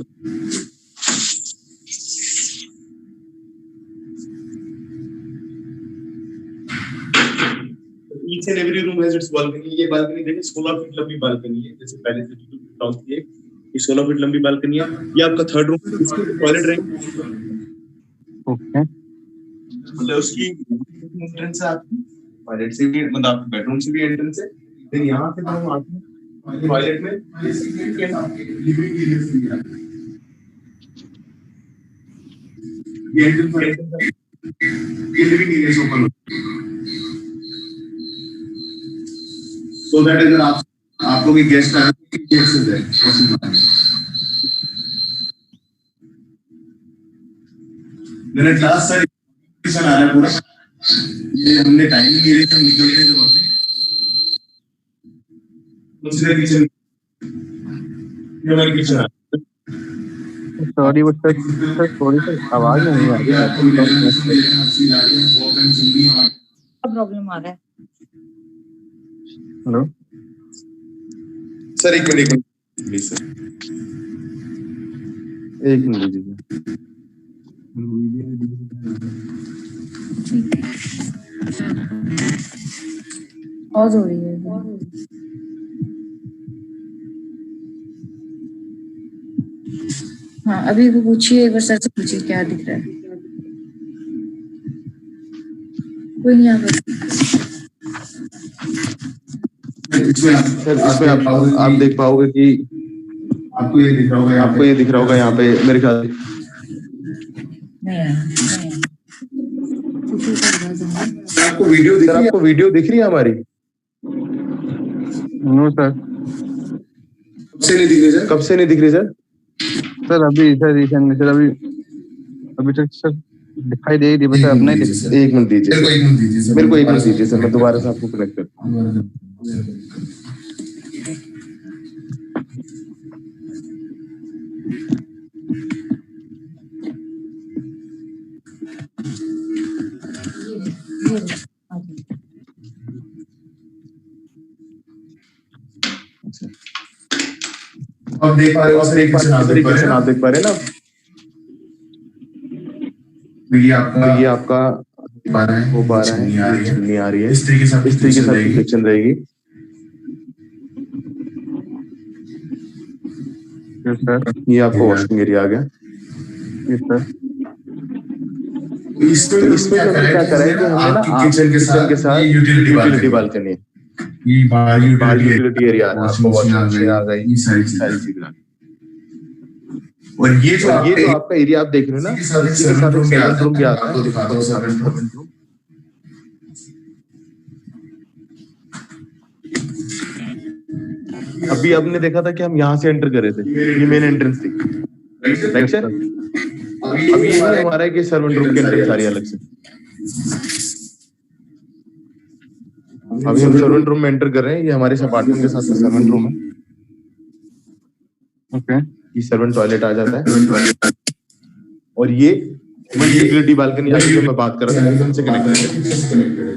each and every room has its balcony. ये बालकनी देखिए 16 फीट लंबी बालकनी है। जैसे पहले 32 फीट लॉन्ग थी, ये 16 फीट लंबी बालकनी है। ये आपका थर्ड रूम, इसकी टॉयलेट रहेगी। ओके। मतलब उसकी एंट्रेंस है आपकी टॉयलेट से भी, मतलब आपके बेडरूम से भी एंट्रेंस है। फिर यहाँ से हम आते हैं टॉयलेट में, लिविंग एरिया से भी आते हैं। ये एंट्रेंस, ये लिविंग एरिया से ओपन होता है। सो दैट अगर आप लोग गेस्ट आए तो एक्सेस है वॉशरूम में। मैंने क्लास सर आ रहा है पूरा। ये हमने टाइमिंग एरिया से निकलते हैं जब अपने दूसरे किचन, ये हमारी किचन है। सॉरी बट सर थोड़ी सी आवाज नहीं आ रही है। प्रॉब्लम आ रहा है। हेलो सर एक मिनट प्लीज सर, एक मिनट दीजिए। पॉज हो रही है। हाँ अभी वो पूछिए, एक बार सर से पूछिए क्या दिख रहा है। कोई नहीं यहाँ पर। इसमें आप देख पाओगे कि आपको ये दिख रहा होगा यहाँ पे मेरे ख्याल नहीं आया, आपको वीडियो दिख रही है? आपको वीडियो दिख रही है हमारी? No sir. कब से नहीं दिख रही सर? कब से नहीं दिख रही सर? सर अभी सर रिसेंटली सर अभी तक सर दिखाई दे रही, बस अपना ही दिख। एक मिनट दीजिए, मेरे को एक मिनट दीजिए सर, मैं दोबारा से आपको कनेक्ट करता हूँ। अब देख पा रहे हो सर? एक क्वेश्चन आप देख पा रहे हैं ना? तो ये आपका 12 है, वो 12 नहीं आ रही है, नहीं आ रही है। इस तरीके से सेक्शन रहेगी। ये आपको वॉशिंग एरिया आ गया। इसमें हमने क्या करा है कि हमने ना किचन के साथ यूटिलिटी बालकनी, ये बाहर यूटिलिटी एरिया आपको वॉशिंग आ गई, ये सारी चीजें आ गई। और ये जो आपका एरिया आप देख रहे हो ना, इसके साथ एक सर्वेंट रूम भी आता है। आपको दिखाता हूँ सर्वेंट रूम। अभी आपने देखा था कि हम यहाँ से एंटर कर रहे थे, ये मेन एंट्रेंस थी, राइट सर? अभी ये हमारा है कि सर्वेंट रूम के एंट्रेंस आ रही है अलग से। अभी हम सर्वेंट रूम में एंटर कर रहे हैं, ये हमारे अपार्टमेंट के साथ सर्वेंट रूम है। ओके, ये सर्वेंट टॉयलेट आ जाता है, और ये यूटिलिटी बालकनी जो मैं बात कर रहा था, उनसे कनेक्टेड है।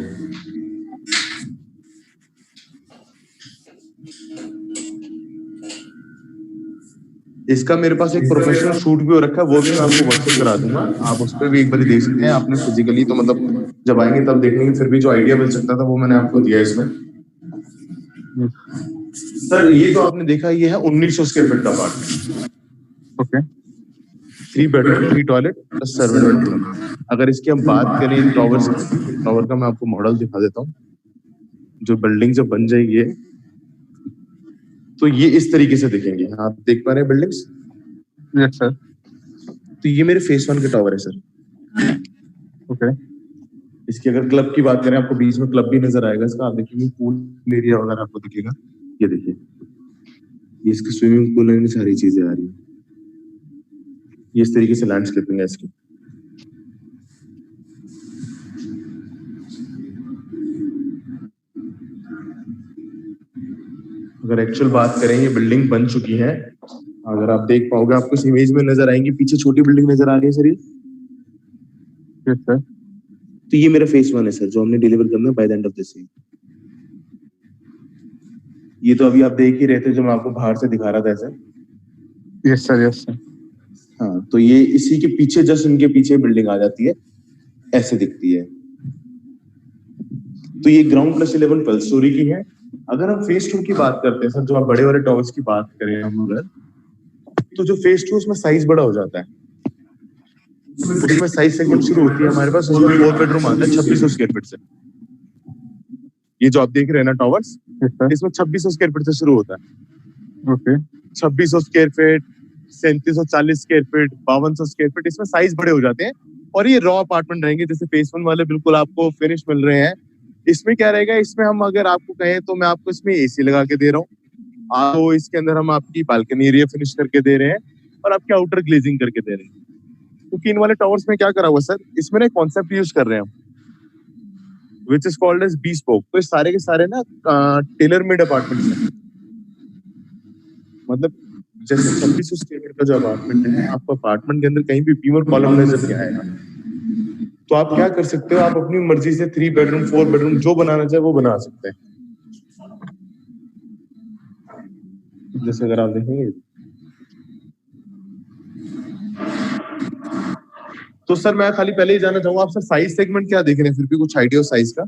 इसका मेरे पास एक प्रोफेशनल शूट भी हो रखा है, वो भी मैं आपको व्हाट्सएप करा दूंगा, आप उस पर भी एक बार देख सकते हैं। आपने फिजिकली तो मतलब जब आएंगे तब देखेंगे, फिर भी जो आइडिया मिल सकता था वो मैंने आपको दिया इसमें। सर ये जो आपने देखा, ये है 1900 स्क्वायर फीट का apartment. Okay, 3 bedroom 3 toilet plus servant room. अगर इसकी हम बात करें टॉवर का, मैं आपको मॉडल दिखा देता हूँ। जो बिल्डिंग जब बन जाएगी तो ये इस तरीके से दिखेंगे। आप देख पा रहे हैं बिल्डिंग्स? Yes sir. तो ये मेरे फेस 1 के टॉवर है सर। ओके, इसकी अगर क्लब की बात करें, आपको बीच में क्लब भी नजर आएगा इसका। आप देखेंगे पूल एरिया वगैरह आपको दिखेगा। ये देखिए, ये इसकी स्विमिंग पूल है, सारी चीजें आ रही है। ये इस तरीके से लैंडस्केपिंग है इसकी। अगर एक्चुअल बात करें, ये बिल्डिंग बन चुकी है। अगर आप देख पाओगे, आपको इस इमेज में नजर आएंगी, पीछे छोटी बिल्डिंग नजर आ रही है सर। Yes sir. तो ये मेरा फेस 1 है सर, जो हमने डिलीवर करना है by the end of this year. ये तो अभी आप देख ही रहे थे, जो मैं आपको बाहर से दिखा रहा था ऐसे। Yes sir, yes sir. हाँ, तो ये इसी के पीछे, जस्ट इनके पीछे बिल्डिंग आ जाती है, ऐसे दिखती है। तो ये ग्राउंड प्लस 11 12 स्टोरी की है। अगर हम फेज 2 की बात करते हैं सर, जो आप बड़े बड़े टॉवर्स की बात करें हम अगर, तो जो फेज 2 उसमें साइज बड़ा हो जाता है। उसमें साइज सेगमेंट शुरू होती है हमारे पास, उसमें 4 बेडरूम आता है 2600 स्क्वायर फीट से। ये जो आप देख रहे हैं ना टॉवर्स, इसमें 2600 स्क्वायर फीट से शुरू होता है। Okay, 2600 square feet, 3740 square feet, 5200 square feet, इसमें साइज बड़े हो जाते हैं। और ये रॉ अपार्टमेंट रहेंगे, जैसे फेज 1 वाले बिल्कुल आपको फिनिश मिल रहे हैं। इसमें क्या रहेगा, इसमें हम अगर आपको कहें तो मैं आपको इसमें एसी लगा के दे रहा हूँ, तो इसके अंदर हम आपकी बालकनी एरिया फिनिश करके दे रहे हैं, और आपके आउटर ग्लेजिंग करके दे रहे हैं। क्योंकि इन वाले टावर्स में क्या करा हुआ सर, इसमें ना कॉन्सेप्ट यूज कर रहे हैं हम, which is called as bespoke। तो इस सारे के सारे ना टेलर मेड अपार्टमेंट है। मतलब जैसे 2600 स्क्वायर फीट का जो अपार्टमेंट है, आपको अपार्टमेंट के अंदर कहीं भी बीम और कॉलम नजर नहीं आएगा। तो आप क्या कर सकते हो, आप अपनी मर्जी से 3 बेडरूम 4 बेडरूम जो बनाना चाहे वो बना सकते हैं। जैसे अगर आप देखेंगे, तो सर मैं खाली पहले ही जानना चाहूंगा आप सर साइज सेगमेंट क्या देख रहे हैं, फिर भी कुछ आइडिया हो साइज का?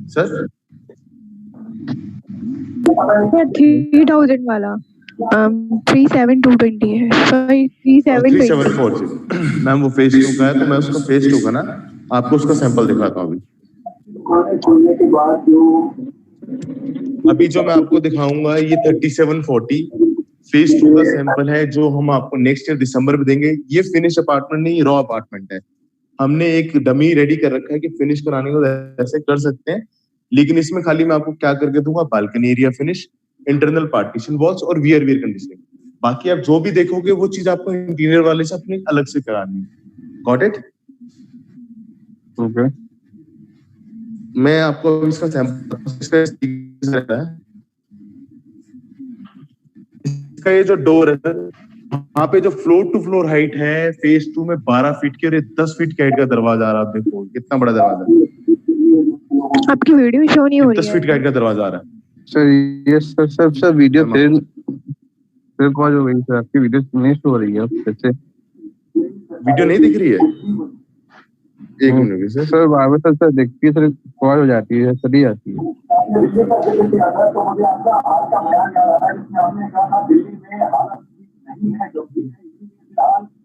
सर 3000 वाला 37220 है, सॉरी 3720। मैम वो फेस 2 का है, तो मैं उसका फेस 2 का ना आपको उसका सैंपल दिखाता हूँ अभी जो मैं आपको दिखाऊंगा ये 3740 फेज 2 का सैंपल है, जो हम आपको नेक्स्ट ईयर दिसंबर में देंगे। ये फिनिश अपार्टमेंट नहीं, रॉ अपार्टमेंट है। हमने एक डमी रेडी कर रखा है कि फिनिश कराने को ऐसे कर सकते हैं, लेकिन इसमें खाली मैं आपको क्या करके दूंगा, balcony area finish, internal partition walls और वियर कंडीशनिंग। बाकी आप जो भी देखोगे वो चीज आपको इंटीरियर वाले से अपने अलग से करानी है। Got it? ओके, मैं आपको इसका सैंपल इसका ये जो डोर है वहाँ पे जो फ्लोर टू फ्लोर हाइट है फेज 2 में 12 फीट की और ये 10 फीट की हाइट का दरवाजा आ रहा है। आप देखो कितना बड़ा दरवाजा है। आपकी वीडियो शो नहीं हो रही है। 10 फीट का हाइट का दरवाजा आ रहा है सर। ये सर वीडियो फिर पॉज हो गई सर, आपकी वीडियो नहीं शो हो रही है कैसे? वीडियो नहीं दिख रही है? एक मिनट सर बार-बार सर देखती है सर, पॉज हो जाती है, चली जाती है।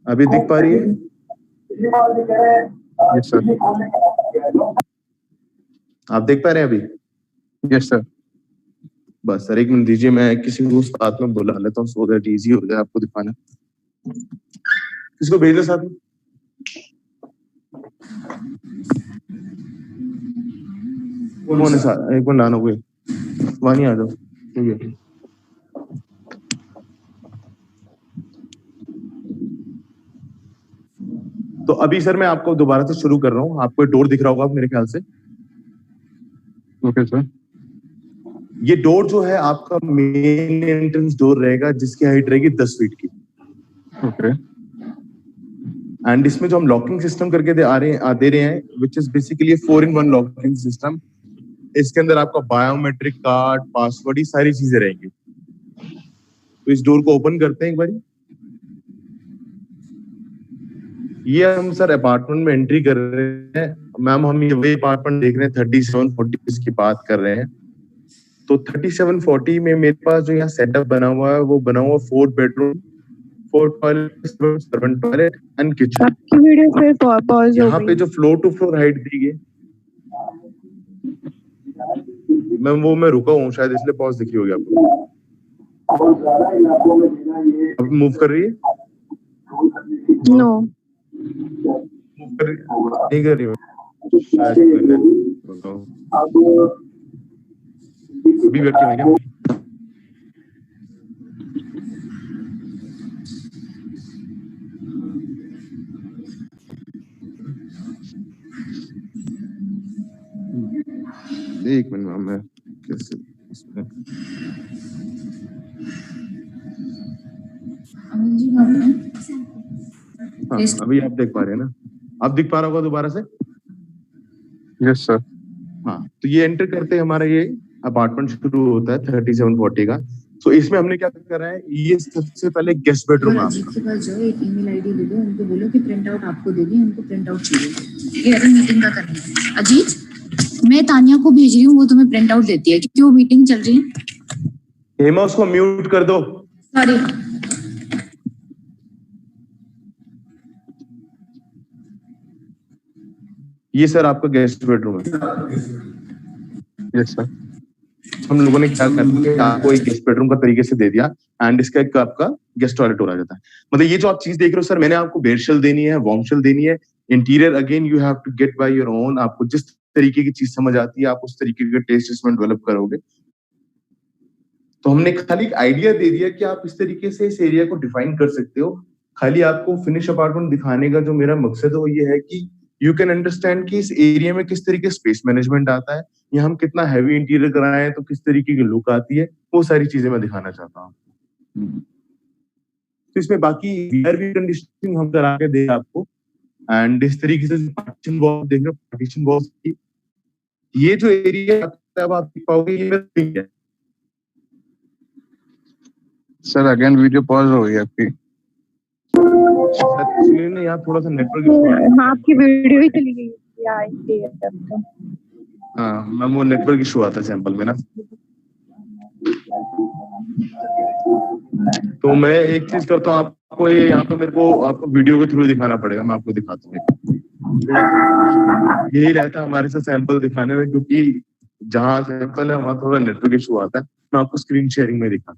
अभी दिख पा रही है? Yes sir. आप देख पा रहे हैं अभी? Yes sir. बस सर एक मिनट दीजिए, मैं किसी को साथ में बुला लेता हूँ सो दैट इजी हो जाए आपको दिखाना। किसको भेज दो साथ में? कौन है साथ? एक मिनट आना, कोई वानी आ जाओ। ठीक है, तो अभी सर मैं आपको दोबारा से शुरू कर रहा हूँ। आपको डोर दिख रहा होगा मेरे ख्याल से। Okay sir. ये डोर जो है आपका मेन एंट्रेंस डोर रहेगा, जिसकी हाइट रहेगी 10 फीट की। ओके। एंड इसमें जो हम लॉकिंग सिस्टम करके दे रहे हैं which is basically 4-in-1 locking system. इसके अंदर आपका बायोमेट्रिक कार्ड, पासवर्ड, ये सारी चीजें रहेंगी। तो इस डोर को ओपन करते हैं एक बारी। ये हम सर अपार्टमेंट में एंट्री कर रहे हैं। मैम हम ये वही अपार्टमेंट देख रहे हैं 3740 की बात कर रहे हैं। तो 3740 में मेरे पास जो यहाँ सेटअप बना हुआ है वो बना हुआ 4 bedroom, 4 toilet, servant toilet and kitchen. आपकी वीडियो फिर पॉज हो गई। यहाँ पे जो फ्लोर टू फ्लोर हाइट दी गई, मैं रुका हूँ शायद इसलिए पॉज दिखी होगी आपको। अब मूव कर रही है? नो, नहीं कर रही है अभी बैठी है क्या? एक मिनट मैम, मैं कैसे हाँ, अभी आप देख पा रहे हैं ना? आप दिख पा रहा होगा दोबारा से? Yes sir. हाँ, तो ये एंटर करते हमारा ये अपार्टमेंट शुरू होता है 3740 का। तो इसमें हमने क्या करा है, ये सबसे पहले गेस्ट बेडरूम है। अजीत के पास जाओ, एक ईमेल आईडी दे दो, उनको बोलो कि प्रिंट आउट आपको देगी, उनको प्रिंट आउट चाहिए। ये अभी मीटिंग का करना है। अजीत, मैं तानिया को भेज रही हूँ, वो तुम्हें प्रिंट आउट देती है क्योंकि वो मीटिंग चल रही है। हेमा उसको म्यूट कर दो। सॉरी। ये सर आपका गेस्ट बेडरूम है। Yes sir. हम लोगों ने क्या किया, आपको एक गेस्ट बेडरूम का तरीके से दे दिया एंड इसका एक आपका गेस्ट टॉयलेट हो जाता है। मतलब ये जो आप चीज देख रहे हो सर, मैंने आपको बेडशेल देनी है, वार्म शेल देनी है। Interior again you have to get by your own. आपको जिस तरीके की चीज समझ आती है आप उस तरीके का टेस्ट इसमें डेवलप करोगे। तो हमने खाली एक आइडिया दे दिया कि आप इस तरीके से इस एरिया को डिफाइन कर सकते हो। खाली आपको फिनिश अपार्टमेंट दिखाने का जो मेरा मकसद है वो ये है कि यू कैन अंडरस्टैंड कि इस एरिया में किस तरीके स्पेस मैनेजमेंट आता है, या हम कितना हैवी इंटीरियर कराए तो किस तरीके की लुक आती है, वो सारी चीजें मैं दिखाना चाहता हूँ। तो इसमें बाकी वीआर कंडीशनिंग हम करा के दे आपको। एंड इस तरीके से पार्टीशन वॉल देख रहे हो, पार्टीशन वॉल की ये जो एरिया अब आप देख पाओगे ये मेरा लिविंग है। सर अगेन वीडियो पॉज हो गई आपकी। एक्चुअली ना यहाँ थोड़ा सा नेटवर्क इशू आ रहा हाँ, आपकी वीडियो ही चली गई थी हाँ मैम, वो नेटवर्क इशू आता है सैंपल में ना। तो मैं एक चीज करता हूँ, आपको ये यहाँ पे मेरे को आपको वीडियो के थ्रू दिखाना पड़ेगा, मैं आपको दिखाता हूँ। यही रहता है हमारे साथ सैंपल दिखाने में, क्योंकि जहाँ सैंपल है वहाँ थोड़ा नेटवर्क इशू आता है। मैं आपको स्क्रीन शेयरिंग में दिखा।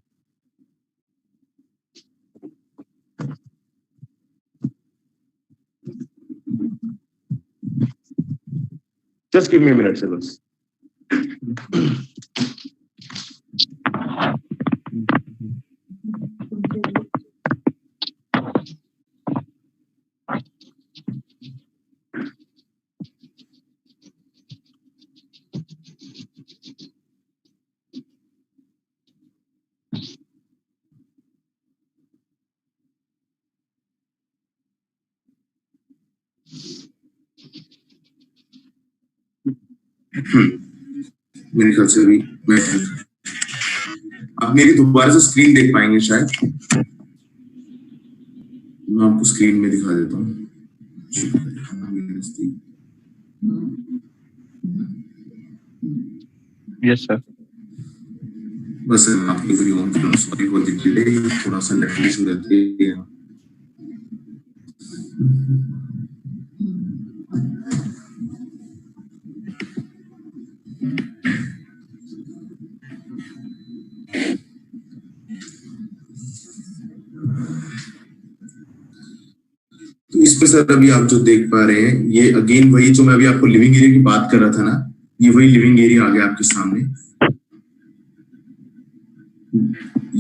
Just give me a minute, sir. मेरे ख्याल से अभी आप मेरी दोबारा से स्क्रीन देख पाएंगे शायद। मैं आपको स्क्रीन में दिखा देता हूँ। Yes sir. बस मैं आपकी वीडियो ऑन कर रहा हूँ। सॉरी फॉर द डिले, थोड़ा सा नेटवर्क इशू रहती है। तो इस पे सर अभी आप जो देख पा रहे हैं, ये अगेन वही जो मैं अभी आपको लिविंग एरिया की बात कर रहा था ना, ये वही लिविंग एरिया आ गया आपके सामने।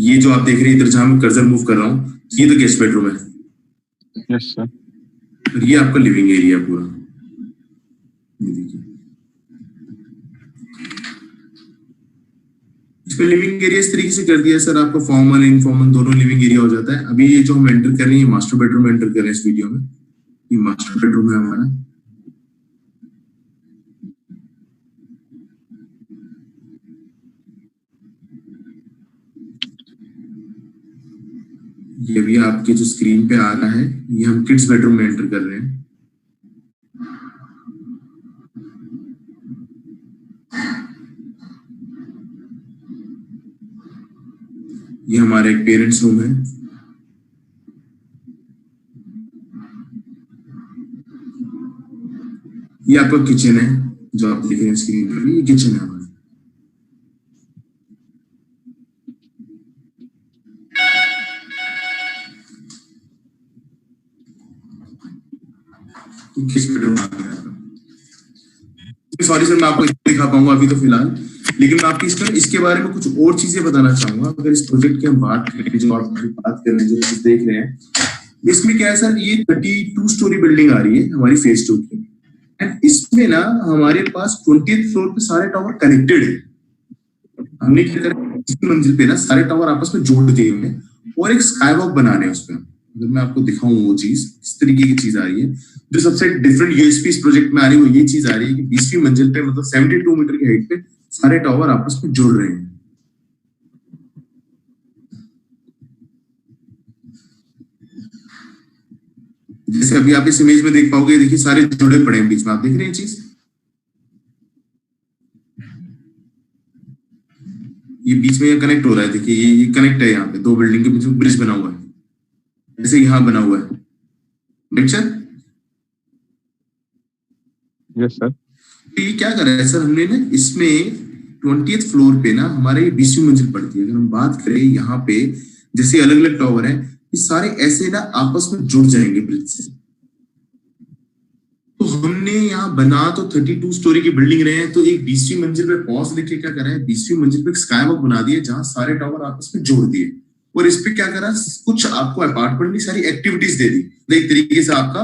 ये जो आप देख रहे हैं इधर जहां मैं कर्सर मूव कर रहा हूँ, ये तो गेस्ट बेडरूम है। Yes sir. और ये आपका लिविंग एरिया पूरा, ये देखिए। इसमें लिविंग एरिया इस तरीके से कर दिया सर, आपको फॉर्मल इनफॉर्मल दोनों लिविंग एरिया हो जाता है। अभी ये जो हम एंटर कर रहे हैं, मास्टर बेडरूम एंटर कर रहे हैं इस वीडियो में। ये मास्टर बेडरूम है हमारा। ये भी आपके जो स्क्रीन पे आ रहा है, ये हम किड्स बेडरूम में एंटर कर रहे हैं। ये हमारा एक पेरेंट्स रूम है। ये आपका किचन है जो आप देख रहे हैं स्क्रीन पर, ये किचन है हमारा। किस बेडरूम आ गया? सॉरी सर, मैं आपको दिखा पाऊंगा अभी तो फिलहाल, लेकिन मैं आपकी इसके बारे में कुछ और चीजें बताना चाहूंगा। अगर इस प्रोजेक्ट की हम बात करें, जो आप बात कर रहे हैं, जो चीज देख रहे हैं, इसमें क्या है सर, ये 32 स्टोरी बिल्डिंग आ रही है हमारी फेज 2 की। एंड इसमें ना हमारे पास 20th फ्लोर पे सारे टावर कनेक्टेड है। हमने क्या करा, इस मंजिल पे ना सारे टावर आपस में जोड़ दिए हैं और एक स्काई वॉक बना रहे हैं उस पर। अगर मैं आपको दिखाऊं वो चीज, इस तरीके की चीज आ रही है। जो सबसे डिफरेंट यूएसपी इस प्रोजेक्ट में आ रही है वो ये चीज आ रही है कि 20वीं मंजिल पे, मतलब 72 मीटर की हाइट पे सारे टावर आपस में जुड़ रहे हैं। जैसे अभी आप इस इमेज में देख पाओगे, देखिए सारे जुड़े पड़े हैं बीच में, आप देख रहे हैं चीज। ये बीच में कनेक्ट हो रहा है, देखिए ये कनेक्ट है। यहाँ पे दो बिल्डिंग के बीच में ब्रिज बना हुआ है, जैसे यहाँ बना हुआ है। Right sir? Yes sir. ये क्या कर रहा है सर, हमने ना इसमें 20th फ्लोर पे ना हमारे 20वीं मंजिल पड़ती है। अगर हम बात करें यहाँ पे, जैसे अलग अलग टावर है, ये सारे ऐसे ना आपस में जुड़ जाएंगे ब्रिज से। तो हमने यहाँ बना तो 32 स्टोरी की बिल्डिंग रहे हैं, तो एक 20वीं मंजिल पे पॉज लेके क्या करा है, 20वीं मंजिल पे एक स्काई वॉक बना दिया जहां सारे टावर आपस में जोड़ दिए। और इस पे क्या करा, कुछ आपको अपार्टमेंट की सारी एक्टिविटीज दे दी। एक तरीके से आपका,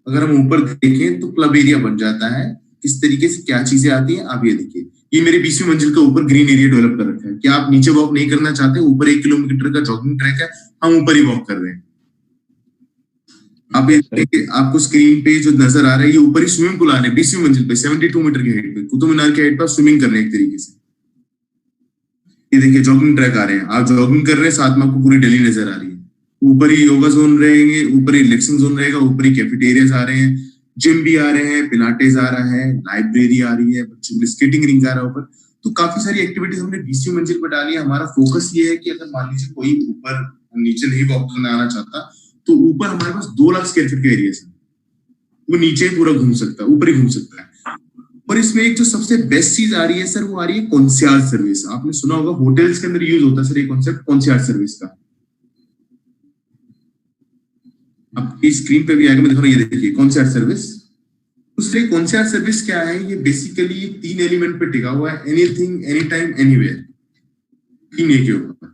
अगर हम ऊपर देखें तो क्लब एरिया बन जाता है। किस तरीके से क्या चीजें आती हैं, आप ये देखिए। ये मेरे 20वीं मंजिल के ऊपर ग्रीन एरिया डेवलप कर रखा है। क्या आप नीचे वॉक नहीं करना चाहते? ऊपर 1 किलोमीटर का जॉगिंग ट्रैक है, हम ऊपर ही वॉक कर रहे हैं। आप आपको स्क्रीन पे जो नजर आ रहा है, ये ऊपर ही स्विमिंग पूल आ रहे हैं 20वीं मंजिल पे, 72 मीटर की हाइट पे, कुतुब मीनार की हाइट पर स्विमिंग कर रहे हैं एक तरीके से। ये देखिए जॉगिंग ट्रैक आ रहे हैं, आप जॉगिंग कर रहे हैं, साथ में आपको पूरी दिल्ली नजर आ रही है। ऊपर ही योगा जोन रहेंगे, ऊपर ही रिलैक्सिंग जोन रहेगा, ऊपर ही कैफेटेरियाज आ रहे हैं, जिम भी आ रहे हैं, पिलाटेस आ रहा है, लाइब्रेरी आ रही है, बच्चों के लिए स्केटिंग रिंग आ रहा है ऊपर। तो काफी सारी एक्टिविटीज हमने 20वीं मंजिल पर डाली है। हमारा फोकस ये है कि अगर मान लीजिए कोई ऊपर नीचे नहीं वॉक करने आना चाहता, तो ऊपर हमारे पास 2 लाख स्क्वायर फीट का एरिया है, वो नीचे ही पूरा घूम सकता है, ऊपर ही घूम सकता है। और इसमें एक जो सबसे बेस्ट चीज आ रही है सर, वो आ रही है कॉन्सियर्ज सर्विस। आपने सुना होगा होटल्स के अंदर यूज होता है सर ये कॉन्सेप्ट कॉन्सियर्ज सर्विस का। आपकी स्क्रीन पे भी आएगा, मैं दिखा रहा हूं, ये देखिए कॉन्सियर्ज सर्विस। दूसरे कॉन्सियर्ज सर्विस क्या है, ये बेसिकली 3 एलिमेंट पे टिका हुआ है, एनीथिंग एनी टाइम एनीवेयर, 3 के ऊपर।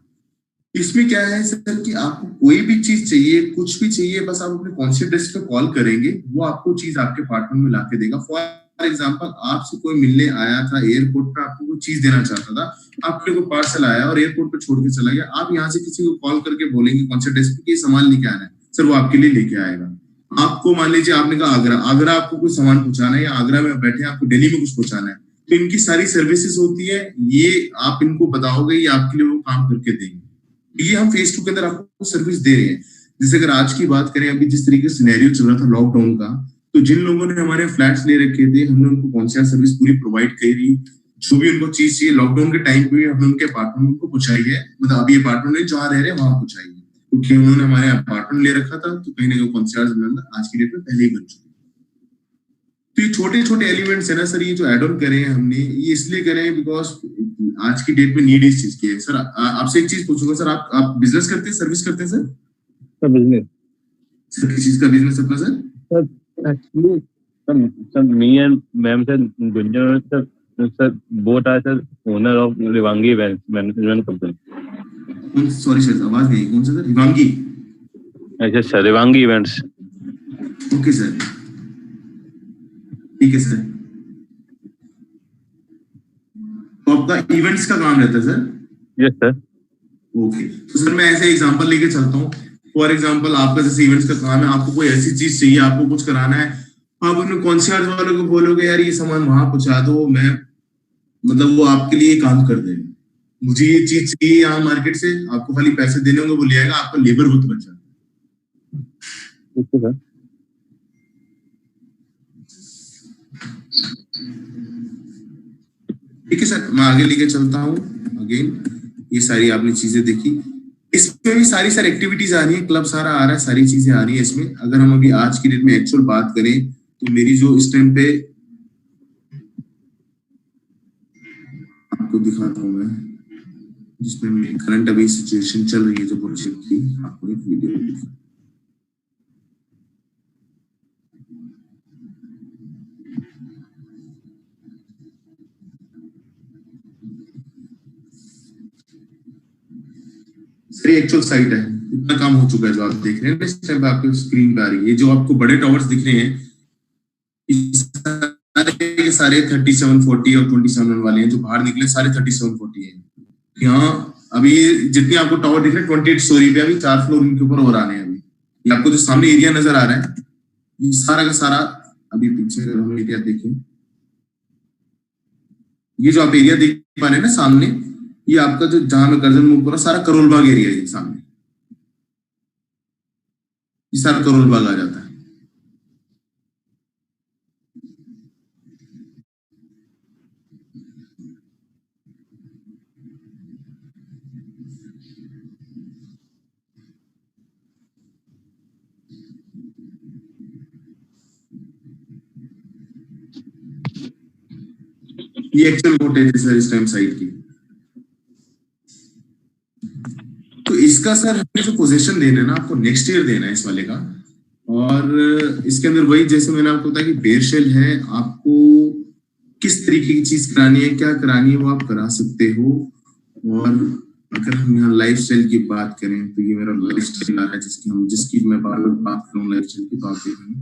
इसमें क्या है सर कि आपको कोई भी चीज चाहिए, कुछ भी चाहिए, बस आप अपने कॉन्सियर्ज डेस्क पे कॉल करेंगे, वो आपको चीज आपके अपार्टमेंट में लाके देगा। फॉर एग्जांपल, आपसे कोई मिलने आया था एयरपोर्ट पे, आपको कोई चीज देना चाहता था, आपके को पार्सल आया और एयरपोर्ट पे छोड़ के चला गया, आप यहाँ से किसी को कॉल करके बोलेंगे कॉन्सियर्ज डेस्क पे कि ये सामान लेके आना है, सर वो आपके लिए लेके आएगा। आपको मान लीजिए आपने कहा आगरा आपको कुछ सामान पहुंचाना है, या आगरा में बैठे आपको दिल्ली में कुछ पहुंचाना है, तो इनकी सारी सर्विसेज होती है, ये आप इनको बताओगे, ये आपके लिए वो काम करके देंगे। ये हम फेज 2 के अंदर आपको सर्विस दे रहे हैं। जैसे अगर आज की बात करें, अभी जिस तरीके से सिनेरियो चल रहा था लॉकडाउन का, तो जिन लोगों ने हमारे फ्लैट्स ले रखे थे, हमने उनको कॉन्सियर्ज सर्विस पूरी प्रोवाइड करी। जो भी उनको चीज चाहिए लॉकडाउन के टाइम पे हमने उनके अपार्टमेंट को पहुंचाई है, मतलब अभी अपार्टमेंट में जहाँ रह रहे हैं वहां पहुंचाई है, क्योंकि उन्होंने हमारे अपार्टमेंट ले रखा था, तो कहीं ना कहीं कॉन्सियर्ज मेंबर आज की डेट में पहले ही बन चुके। तो ये छोटे छोटे एलिमेंट्स है ना सर, ये जो एड ऑन करे हैं हमने, ये इसलिए करे हैं बिकॉज आज की डेट में नीड इस चीज की है। सर आपसे एक चीज पूछूंगा सर, आप बिजनेस करते हैं, सर्विस करते हैं सर? बिजनेस सर किस चीज का बिजनेस अपना sir? Actually sir me and ma'am sir Gunjan sir both are sir owner of Rivangi events management company. Sorry sir आवाज नहीं, कौन सा सर? रिवांगी? अच्छा sir, Rivangi events. Okay sir, ठीक है सर। तो आपका इवेंट्स का काम रहता है सर? Yes sir. ओके, तो सर मैं ऐसे एग्जांपल लेके चलता हूँ। फॉर एग्जांपल आपका जैसे इवेंट्स का काम है, आपको कोई ऐसी चीज चाहिए, आपको कुछ कराना है, आप अपने कॉन्सियर्ज वालों को बोलोगे यार ये सामान वहां पहुंचा दो, मैं मतलब वो आपके लिए काम कर देंगे। मुझे ये चीज चाहिए यहाँ मार्केट से, आपको खाली पैसे देने होंगे, वो ले आएगा, आपका लेबर बहुत बच जाता है। ठीक है सर, मैं आगे लेके चलता हूँ। अगेन ये सारी आपने चीजें देखी, इसमें भी सारी सारी एक्टिविटीज आ रही है, क्लब सारा आ रहा है, सारी चीजें आ रही है इसमें। अगर हम अभी आज की डेट में एक्चुअल बात करें, तो मेरी जो इस टाइम पे आपको दिखाता हूँ मैं, जिसमें मेरी करंट अभी सिचुएशन चल रही है जो प्रोजेक्ट की, आपको एक वीडियो दिखा। सर एक्चुअल साइट है, इतना काम हो चुका है जो आप देख रहे हैं इस टाइम पे आपके स्क्रीन पे आ रही है। ये जो आपको बड़े टावर्स दिख रहे हैं, ये सारे 3740 और 27 वाले हैं, जो बाहर निकले सारे 3740 हैं। यहाँ अभी जितने आपको टावर दिख रहे हैं 28 स्टोरी पे, अभी 4 फ्लोर इनके ऊपर और आने हैं। अभी ये आपको जो सामने एरिया नजर आ रहा है, ये सारा का सारा, अभी पीछे अगर हम एरिया देखें, ये जो आप एरिया देख पा रहे हैं ना सामने, ये आपका जो जहां में गर्जन मुख सारा करोल बाग एरिया है। सामने ये सारा करोल बाग आ जाता है। ये एक्चुअल वोटेज है सर इस टाइम साइट की। तो इसका सर हमें जो पोजीशन देना है ना, आपको नेक्स्ट ईयर देना है इस वाले का। और इसके अंदर वही जैसे मैंने आपको बताया कि बेयर शेल है, आपको किस तरीके की चीज करानी है, क्या करानी है, वो आप करा सकते हो। और अगर हम यहाँ लाइफ स्टाइल की बात करें, तो ये मेरा लाइफ स्टाइल आ रहा है जिसकी मैं बार बार बात करूँ लाइफ स्टाइल की, तो आप देखेंगे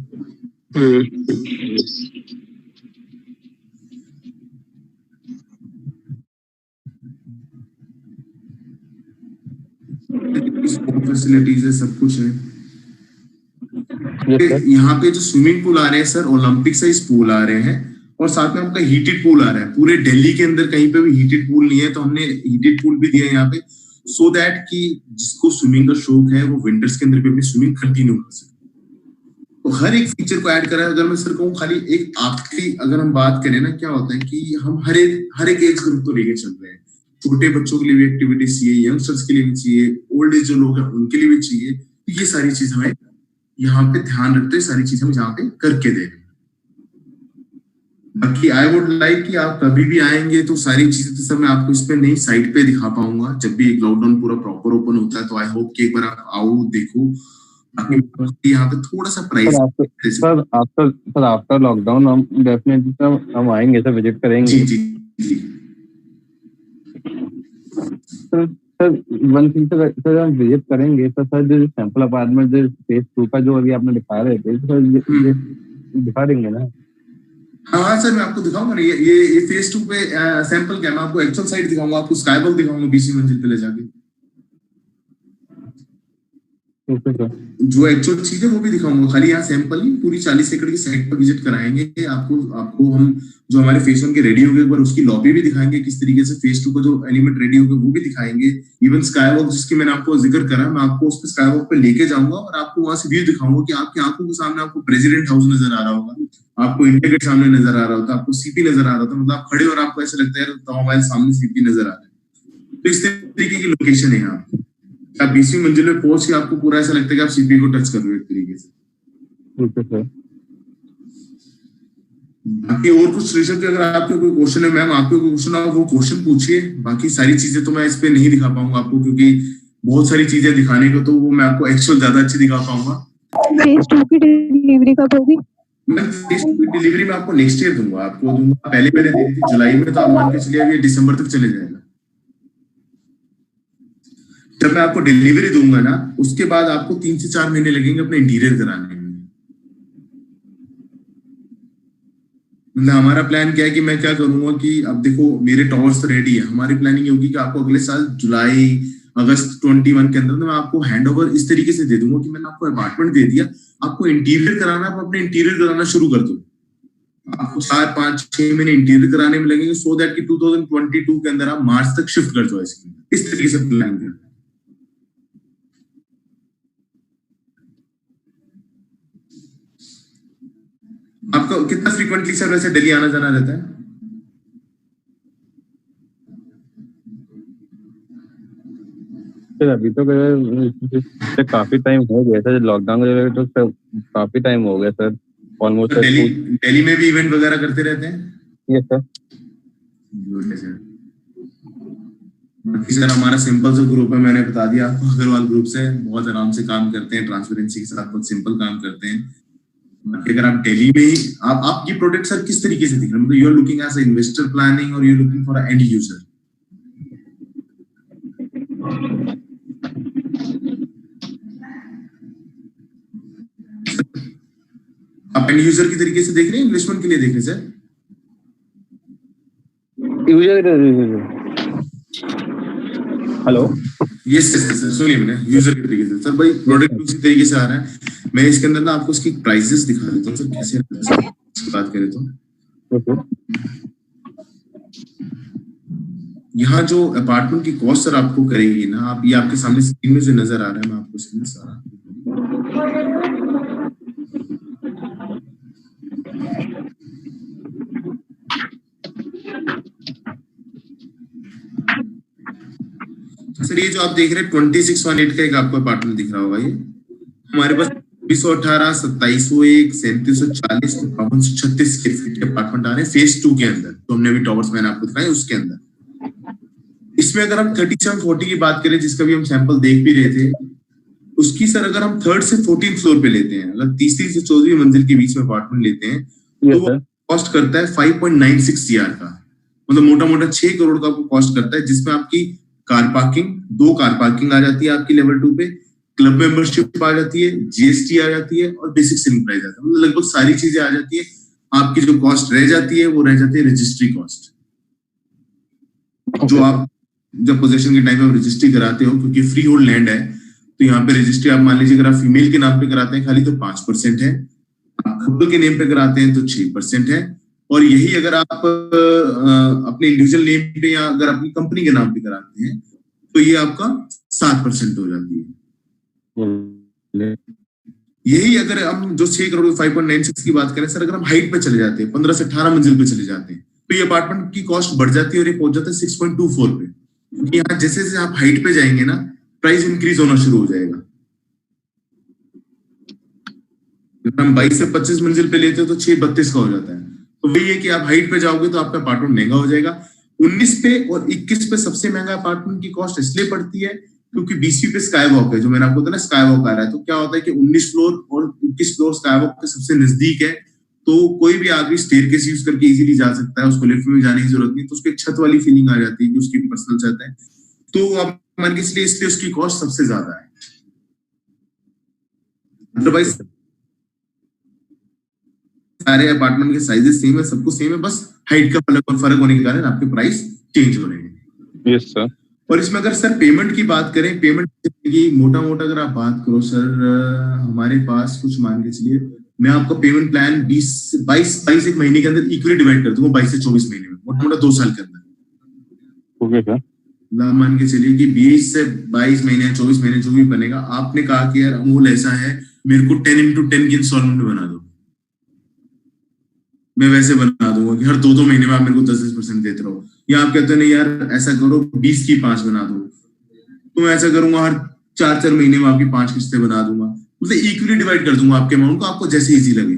फैसिलिटीज है, सब कुछ है। यहाँ पे जो स्विमिंग पूल आ रहे हैं सर, ओलंपिक साइज पूल आ रहे हैं, और साथ में आपका हीटेड पूल आ रहा है। पूरे दिल्ली के अंदर कहीं पे भी हीटेड पूल नहीं है, तो हमने हीटेड पूल भी दिया है यहाँ पे, सो दैट कि जिसको स्विमिंग का शौक है वो विंटर्स के अंदर भी अपनी स्विमिंग कंटिन्यू कर सके। तो हर एक फीचर को ऐड करा है। अगर मैं सर कहूँ खाली एक आपकी अगर हम बात करें ना, क्या होता है कि हम हर एक एज ग्रुप को लेके चल रहे हैं। छोटे बच्चों के लिए भी एक्टिविटीज चाहिए, यंगस्टर्स के लिए भी चाहिए, ओल्ड एज जो लोग हैं उनके लिए भी चाहिए। तो ये सारी चीज हमें यहाँ पे ध्यान रखते हैं, सारी चीज हम यहाँ पे करके दे रहे हैं। बाकी आई वुड लाइक कि आप कभी भी आएंगे तो सारी चीजें तो सर मैं आपको इस पे नहीं साइट पे दिखा पाऊंगा। जब भी लॉकडाउन पूरा प्रॉपर ओपन होता है तो आई होप कि एक बार आप आओ, देखो। बाकी यहाँ पे थोड़ा सा प्राइस सर आफ्टर लॉकडाउन हम डेफिनेटली सर हम आएंगे सर, विजिट करेंगे। जी। सर वन थिंग सर हम विजिट करेंगे तो सर जो सैंपल अपार्टमेंट जो फेज 2 का जो अभी आपने दिखा रहे थे सर ये दिखा देंगे ना? हाँ सर मैं आपको दिखाऊंगा ना, ये फेज 2 पे सैंपल क्या, मैं आपको एक्चुअल साइट दिखाऊंगा, आपको स्काई वॉक दिखाऊंगा 20 मंजिल पे ले जाके। ओके सर, जो एक्चुअल चीज है वो भी दिखाऊंगा। खाली यहाँ सैंपल ही पूरी 40 एकड़ की साइट पर विजिट कराएंगे आपको हम। जो हमारे फेज 1 के रेडी हो गए एक बार उसकी लॉबी भी दिखाएंगे, किस तरीके से फेज 2 का जो एलिमेंट रेडी हो गए वो भी दिखाएंगे। इवन स्काई वॉक जिसकी मैंने आपको जिक्र करा, मैं आपको उस पर स्काई वॉक पे लेके जाऊंगा और आपको वहां से व्यू दिखाऊंगा कि आपकी आंखों के सामने आपको प्रेसिडेंट हाउस नजर आ रहा होगा, आपको इंडिया गेट सामने नजर आ रहा होता, आपको सीपी नजर आ रहा होता। मतलब आप खड़े और आपको ऐसा लगता है तो हमारे सामने सीपी नजर आ रहा है। तो इस तरीके की लोकेशन है यहाँ। आप 20वीं मंजिल में पहुंच के आपको पूरा ऐसा लगता है कि आप सीपी को टच कर रहे हो एक तरीके से। Okay sir. बाकी और कुछ ऋषभ, अगर आपके कोई क्वेश्चन है मैम, आपके कोई क्वेश्चन हो वो क्वेश्चन पूछिए। बाकी सारी चीजें तो मैं इस पे नहीं दिखा पाऊंगा आपको, क्योंकि बहुत सारी चीजें दिखाने को, तो वो मैं आपको एक्चुअल ज्यादा अच्छी दिखा पाऊंगा। फेज 2 की डिलीवरी कब होगी? मैं फेज 2 की डिलीवरी में आपको नेक्स्ट ईयर दूंगा। आपको दूंगा पहले दी थी जुलाई में, तो आप मान के चलिए अभी दिसंबर तक चले जाएगा। जब मैं आपको डिलीवरी दूंगा ना, उसके बाद आपको 3 से 4 महीने लगेंगे अपने इंटीरियर कराने में। मतलब हमारा प्लान क्या है कि मैं क्या करूंगा कि अब देखो मेरे टॉवर्स रेडी है, हमारी प्लानिंग ये होगी कि आपको अगले साल जुलाई अगस्त 21 के अंदर मैं आपको हैंड ओवर इस तरीके से दे दूंगा कि मैंने आपको अपार्टमेंट दे दिया, आपको इंटीरियर कराना, आप अपने इंटीरियर कराना शुरू कर दो। आपको 4, 5, 6 महीने इंटीरियर कराने में लगेंगे, सो दैट कि 2022 के अंदर आप मार्च तक शिफ्ट कर जाओ। इस तरीके से प्लान करते हैं। आपका कितना फ्रीक्वेंटली सर वैसे दिल्ली आना जाना रहता है? सर अभी तो काफी टाइम हो गया सर, लॉकडाउन वगैरह तो सर काफी टाइम हो गया सर, ऑलमोस्ट। तो दिल्ली में भी इवेंट वगैरह करते रहते हैं? Yes sir. बाकी सर हमारा सिंपल जो ग्रुप है, मैंने बता दिया आपको, अग्रवाल ग्रुप से बहुत आराम से काम करते हैं, ट्रांसपेरेंसी के साथ बहुत सिंपल काम करते हैं। अगर आप दिल्ली में ही आप ये प्रोडक्ट सर किस तरीके से दिख रहे हैं, मतलब you are looking as a investor planning or you are looking for a end user? आप एंड यूजर की तरीके से देख रहे हैं, इन्वेस्टमेंट के लिए देख रहे हैं सर? हेलो, यस सर, सुनिए मैंने यूजर के तरीके से। सर भाई प्रोडक्ट उसी तरीके से आ रहा है। मैं इसके अंदर ना आपको इसकी प्राइसेस दिखा देता हूँ सर, कैसे बात करें तो। यहाँ जो अपार्टमेंट की कॉस्ट सर आपको करेगी ना, आप ये आपके सामने स्क्रीन में जो नजर आ रहा है, मैं आपको स्क्रीन में सारा सर, ये जो आप देख रहे हैं 2618 का एक आपको अपार्टमेंट दिख रहा होगा। ये हमारे पास 218, 2701, 3740, 5236 स्क्वायर फीट के अपार्टमेंट आ रहे हैं फेज 2 के अंदर। तो हमने अभी टॉवर्स मैंने आपको दिखाया उसके अंदर। इसमें अगर हम 3740 की बात करें, जिसका भी हम सैंपल देख भी रहे थे, उसकी सर अगर हम 3rd से 14th फ्लोर पे लेते हैं, अगर तीसरी से 14वीं मंजिल के बीच में अपार्टमेंट लेते हैं, तो वो कॉस्ट करता है 5.96 CR का। मतलब मोटा मोटा 6 करोड़ का कॉस्ट करता है, जिसमें आपकी कार पार्किंग, 2 कार पार्किंग आ जाती है आपकी लेवल 2 पे, क्लब मेंबरशिप आ जाती है, जीएसटी आ जाती है और बेसिक सेलिंग प्राइस आता है। मतलब लगभग सारी चीजें आ जाती है। आपकी जो कॉस्ट रह जाती है वो रह जाती है रजिस्ट्री कॉस्ट, जो आप जब पोजीशन के टाइम पे रजिस्ट्री कराते हो, क्योंकि फ्री होल्ड लैंड है, तो यहाँ पे रजिस्ट्री आप मान लीजिए अगर आप फीमेल के नाम पे कराते हैं खाली तो 5% है, आप कपल के नेम पे कराते हैं तो 6% है, और यही अगर आप अपने इंडिविजुअल नेम पे या अगर अपनी कंपनी के नाम पे कराते हैं तो ये आपका 7% हो जाती है। यही अगर हम जो 6 करोड़ 5.96 की बात करें सर, अगर हम हाइट पे चले जाते हैं 15 से 18 मंजिल पे चले जाते हैं तो ये अपार्टमेंट की कॉस्ट बढ़ जाती है और ये पहुंच जाता है 6.24 पे। क्योंकि यहाँ जैसे जैसे आप हाइट पे जाएंगे ना प्राइस इंक्रीज होना शुरू हो जाएगा। अगर हम 22 से 25 मंजिल पे लेते हैं तो 6.32 का हो जाता है। तो वही है कि आप हाइट पे जाओगे तो आपका अपार्टमेंट महंगा हो जाएगा। 19 पे और 21 पे सबसे महंगा अपार्टमेंट की कॉस्ट इसलिए पड़ती है क्योंकि 20वीं पे स्काई वॉक है, जो मैंने आपको बताया ना स्काई वॉक आ रहा है। तो क्या होता है कि 19 फ्लोर और 21 फ्लोर स्काई वॉक के सबसे नजदीक है, तो कोई भी आदमी स्टेयरकेस यूज करके इजीली जा सकता है, उसको लिफ्ट में जाने की जरूरत नहीं। तो उसको एक छत वाली फीलिंग आ जाती है कि उसकी पर्सनल छत है। तो आप मान के इसलिए उसकी कॉस्ट सबसे ज्यादा है। अदरवाइज सारे अपार्टमेंट के साइजेस सेम है, सबको सेम है, बस हाइट का फर्क होने के कारण आपके प्राइस चेंज हो रहे हैं। Yes sir. और इसमें अगर सर पेमेंट की बात करें, पेमेंट की मोटा मोटा अगर आप बात करो सर, हमारे पास कुछ मान के चलिए मैं आपको पेमेंट प्लान 22 एक महीने के अंदर इक्वली डिवाइड कर दूंगा 22 से 24 महीने में, मोटा मोटा 2 साल के अंदर। Okay sir. मान के चलिए कि 20 से 22 महीने 24 महीने जो भी बनेगा। आपने कहा कि यार अमूल ऐसा है मेरे को 10x10 की इंस्टॉलमेंट बना दो, मैं वैसे बना दूंगा कि हर 2-2 महीने में आप मेरे को 10% देते रहो। या आप कहते हो नहीं यार ऐसा करो 20 की 5 बना दो, तो मैं ऐसा करूंगा हर 4-4 महीने में आपकी 5 किस्तें बना दूंगा, मतलब इक्वली डिवाइड कर दूंगा आपके अमाउंट को, आपको जैसे इजी लगे।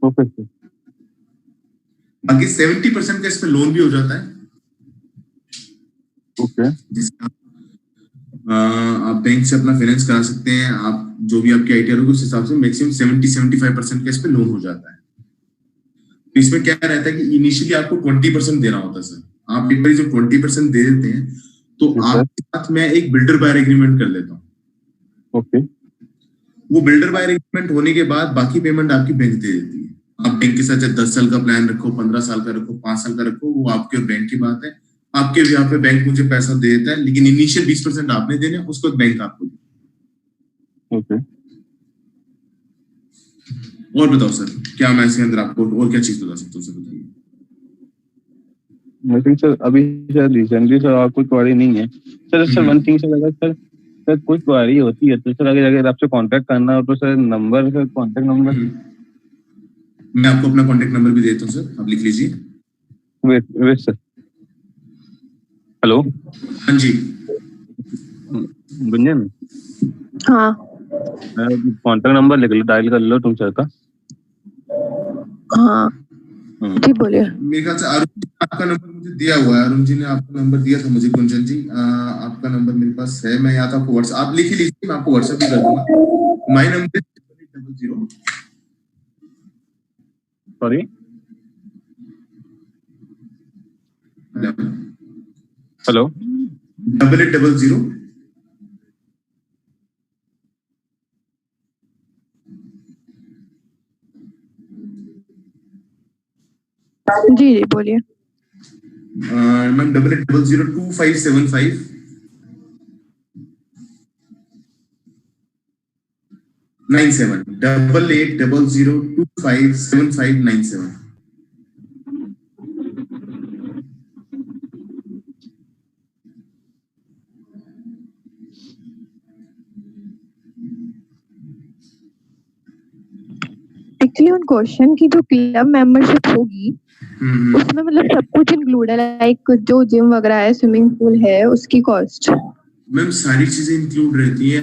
Okay sir. बाकी 70% का इसमें लोन भी हो जाता है। ओके। जिसका आप बैंक से अपना फाइनेंस करा सकते हैं। आप जो भी आपकी आईटीआर होगी उस हिसाब से मैक्सिमम 70-75% का इस पे लोन हो जाता है। तो इसमें क्या रहता है कि इनिशियली आपको 20% देना होता है सर। आप एक बार जब 20% दे देते हैं तो आपके साथ मैं एक बिल्डर बायर एग्रीमेंट कर लेता हूँ। ओके। वो बिल्डर बायर एग्रीमेंट होने के बाद बाकी पेमेंट आपकी बैंक दे देती है। आप बैंक के साथ चाहे 10 साल का प्लान रखो, 15 साल का रखो, 5 साल का रखो, वो आपके और बैंक की बात है। आपके यहाँ पे बैंक मुझे पैसा दे देता है, लेकिन इनिशियल 20% आपने देने, उसके बाद बैंक आपको दे। ओके। और बताओ सर, क्या मैं इसके अंदर आपको और क्या चीज बता सकता हूँ सर, बताइए। आई थिंक सर अभी सर रिसेंटली सर और कोई क्वारी नहीं है सर। वन थिंग सर, अगर सर कोई क्वारी होती है तो सर अगर आपसे कांटेक्ट करना हो तो sir number, sir contact number मैं आपको अपना कांटेक्ट नंबर भी देता हूँ सर, आप लिख लीजिए। Wait sir. हेलो। हाँ जी गुंजन। हाँ कांटेक्ट नंबर लिख लो, डायल कर लो तुम सर का। हाँ जी बोलिए। मेरे ख्याल से अरुण जी ने आपका नंबर मुझे दिया हुआ है। अरुण जी ने आपका नंबर दिया था मुझे। गुंजन जी आपका नंबर मेरे पास है, मैं या तो आपको व्हाट्सएप, आप लिख ही लीजिए, मैं आपको व्हाट्सएप भी कर दूंगा। माय नंबर 00 सॉरी हेलो 8800 जी जी बोलिए। मैम 88002575 97 8800257597। एक्चुअली उन क्वेश्चन की जो क्लब मेंबरशिप होगी उसमें मतलब सब कुछ इंक्लूड है, लाइक जो जिम वगैरह है, स्विमिंग पूल है, उसकी कॉस्ट। मैम सारी चीजें इंक्लूड रहती हैं।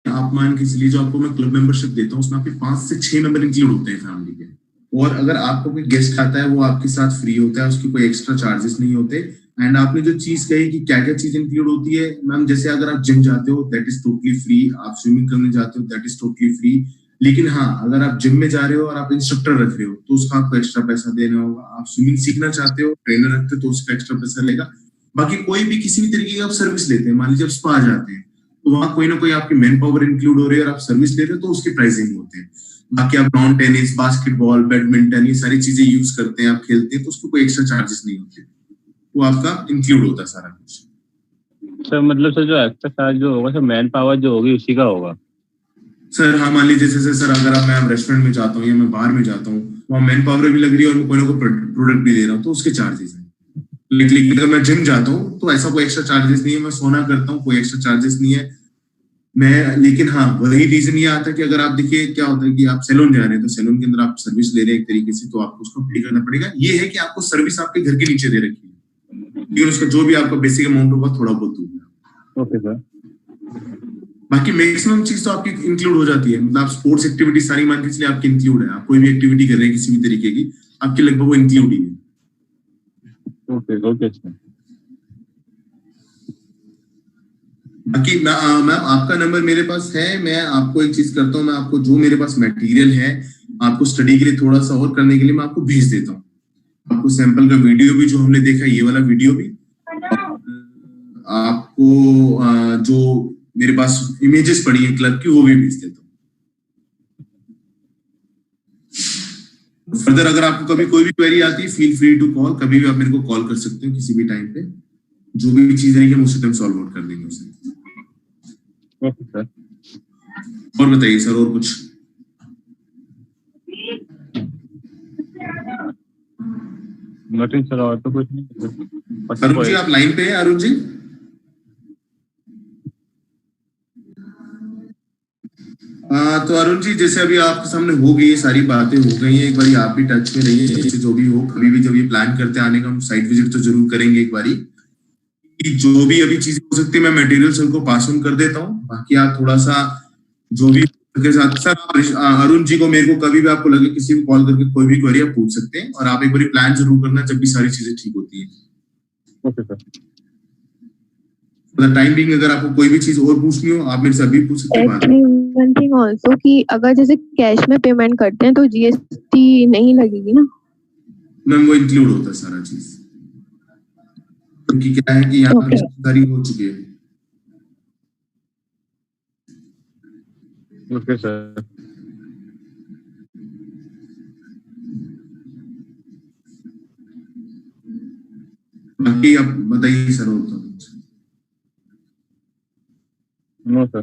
आप मान के चलिए जो आपको मैं क्लब मेंबरशिप देता हूँ उसमें आपके 5 से 6 मेंबर इंक्लूड होते हैं फैमिली के। और अगर आपको कोई गेस्ट आता है वो आपके साथ फ्री होता है, उसकी कोई एक्स्ट्रा चार्जेस नहीं होते। एंड आपने जो चीज कही कि क्या क्या चीज इंक्लूड होती है मैम, जैसे अगर आप जिम जाते हो दैट इज टोटली फ्री, आप स्विमिंग करने जाते हो दैट इज टोटली फ्री। लेकिन हाँ, अगर आप जिम में जा रहे हो और आप इंस्ट्रक्टर रख रहे हो तो उसका आपको एक्स्ट्रा पैसा देना होगा। आप स्विमिंग सीखना चाहते हो, ट्रेनर रखते हो तो उसका एक्स्ट्रा पैसा लेगा। बाकी कोई भी किसी भी तरीके की आप सर्विस लेते हैं, मान लीजिए आप स्पा जाते हैं तो वहां कोई ना कोई आपकी मैन पावर इंक्लूड हो रही है और आप सर्विस ले रहे हो तो उसकी प्राइसिंग होते हैं। बाकी आप लॉन टेनिस, बास्केटबॉल, बैडमिंटन ये सारी चीजें यूज करते हैं, आप खेलते हैं तो उसको कोई एक्स्ट्रा चार्जेस नहीं होते, वो आपका इंक्लूड होता है सारा कुछ। सर मतलब सर जो एक्स्ट्रा चार्ज जो होगा सर मैन पावर जो होगी उसी का होगा सर। हाँ मान लीजिए जैसे सर अगर मैं रेस्टोरेंट में जाता हूँ या मैं बाहर में जाता हूँ वहाँ मैन पावर भी लग रही है और मैं कोई ना कोई प्रोडक्ट भी दे रहा हूँ, तो उसके चार्जेस हैं। लेकिन अगर मैं जिम जाता हूँ तो ऐसा कोई एक्स्ट्रा चार्जेस नहीं है, मैं सोना करता हूँ कोई एक्स्ट्रा चार्जेस नहीं है मैं। लेकिन हाँ, वही रीजन ये आता है कि अगर आप देखिए क्या होता है कि आप सैलून जा रहे हैं तो सैलून के अंदर आप सर्विस ले रहे हैं एक तरीके से, तो आपको उसको पे करना पड़ेगा। ये है कि आपको सर्विस आपके घर के नीचे दे रखी है, लेकिन उसका जो भी आपका बेसिक अमाउंट होगा थोड़ा बहुत होगा। Okay sir. बाकी मैक्सिमम चीज तो आपकी इंक्लूड हो जाती है, मतलब स्पोर्ट्स एक्टिविटी सारी मान के चलिए आपकी इंक्लूड है। आप कोई भी एक्टिविटी कर रहे हैं किसी भी तरीके की, आपकी लगभग वो इंक्लूड ही है। Okay okay sir. बाकी मैम आपका नंबर मेरे पास है, मैं आपको एक चीज करता हूँ, मैं आपको जो मेरे पास मटेरियल है आपको स्टडी के लिए थोड़ा सा और करने के लिए मैं आपको भेज देता हूँ। आपको सैंपल का वीडियो भी जो हमने देखा ये वाला वीडियो भी, आपको जो मेरे पास इमेजेस पड़ी है क्लब की वो भी भेज देता हूँ। फर्दर अगर आपको कभी कोई भी क्वेरी आती है फील फ्री टू कॉल, कभी भी आप मेरे को कॉल कर सकते हो किसी भी टाइम पे, जो भी चीज रहेगी हम उसी टाइम सॉल्व आउट कर देंगे उसे। Okay sir. और बताइए सर, और कुछ? नथिंग सर, और तो कुछ नहीं। अरुण जी आप लाइन पे हैं? अरुण जी तो अरुण जी जैसे अभी आपके सामने हो गई ये सारी बातें हो गई हैं, एक बारी आप भी टच में रहिए, जो भी हो कभी भी जब ये प्लान करते आने का हम साइट विजिट तो जरूर करेंगे एक बारी। जो भी अभी चीजें हो सकती है मैं मटेरियल सर को पास ऑन कर देता हूँ, बाकी आप थोड़ा सा जो भी के साथ सर अरुण जी को मेरे को कभी भी आपको लगे किसी भी कॉल करके कोई भी क्वेरी आप पूछ सकते हैं, और आप एक बार प्लान जरूर करना जब भी सारी चीजें ठीक होती है। Okay sir. टाइम बिंग अगर आपको कोई भी चीज और पूछनी हो आप मेरे से अभी पूछ सकते हैं। वन थिंग आल्सो कि अगर जैसे कैश में पेमेंट करते हैं तो जीएसटी नहीं लगेगी ना मैम? वो इंक्लूड होता है सारा चीज, क्योंकि क्या है कि यहाँ पे सारी हो चुकी है। Okay sir. बाकी आप बताइए सर और तो कुछ? No sir.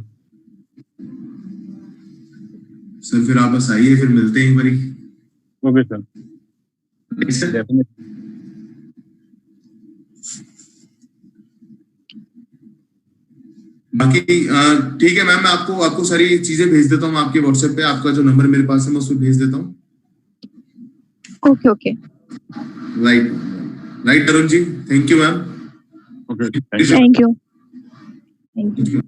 सर फिर आप बस आइए, फिर मिलते हैं एक बारी। Okay sir. डेफिनेटली। बाकी ठीक है मैम, मैं आपको सारी चीजें भेज देता हूँ आपके व्हाट्सएप पे, आपका जो नंबर मेरे पास है मैं उसमें भेज देता हूँ। Okay okay right Arun ji, thank you ma'am. Okay thank you.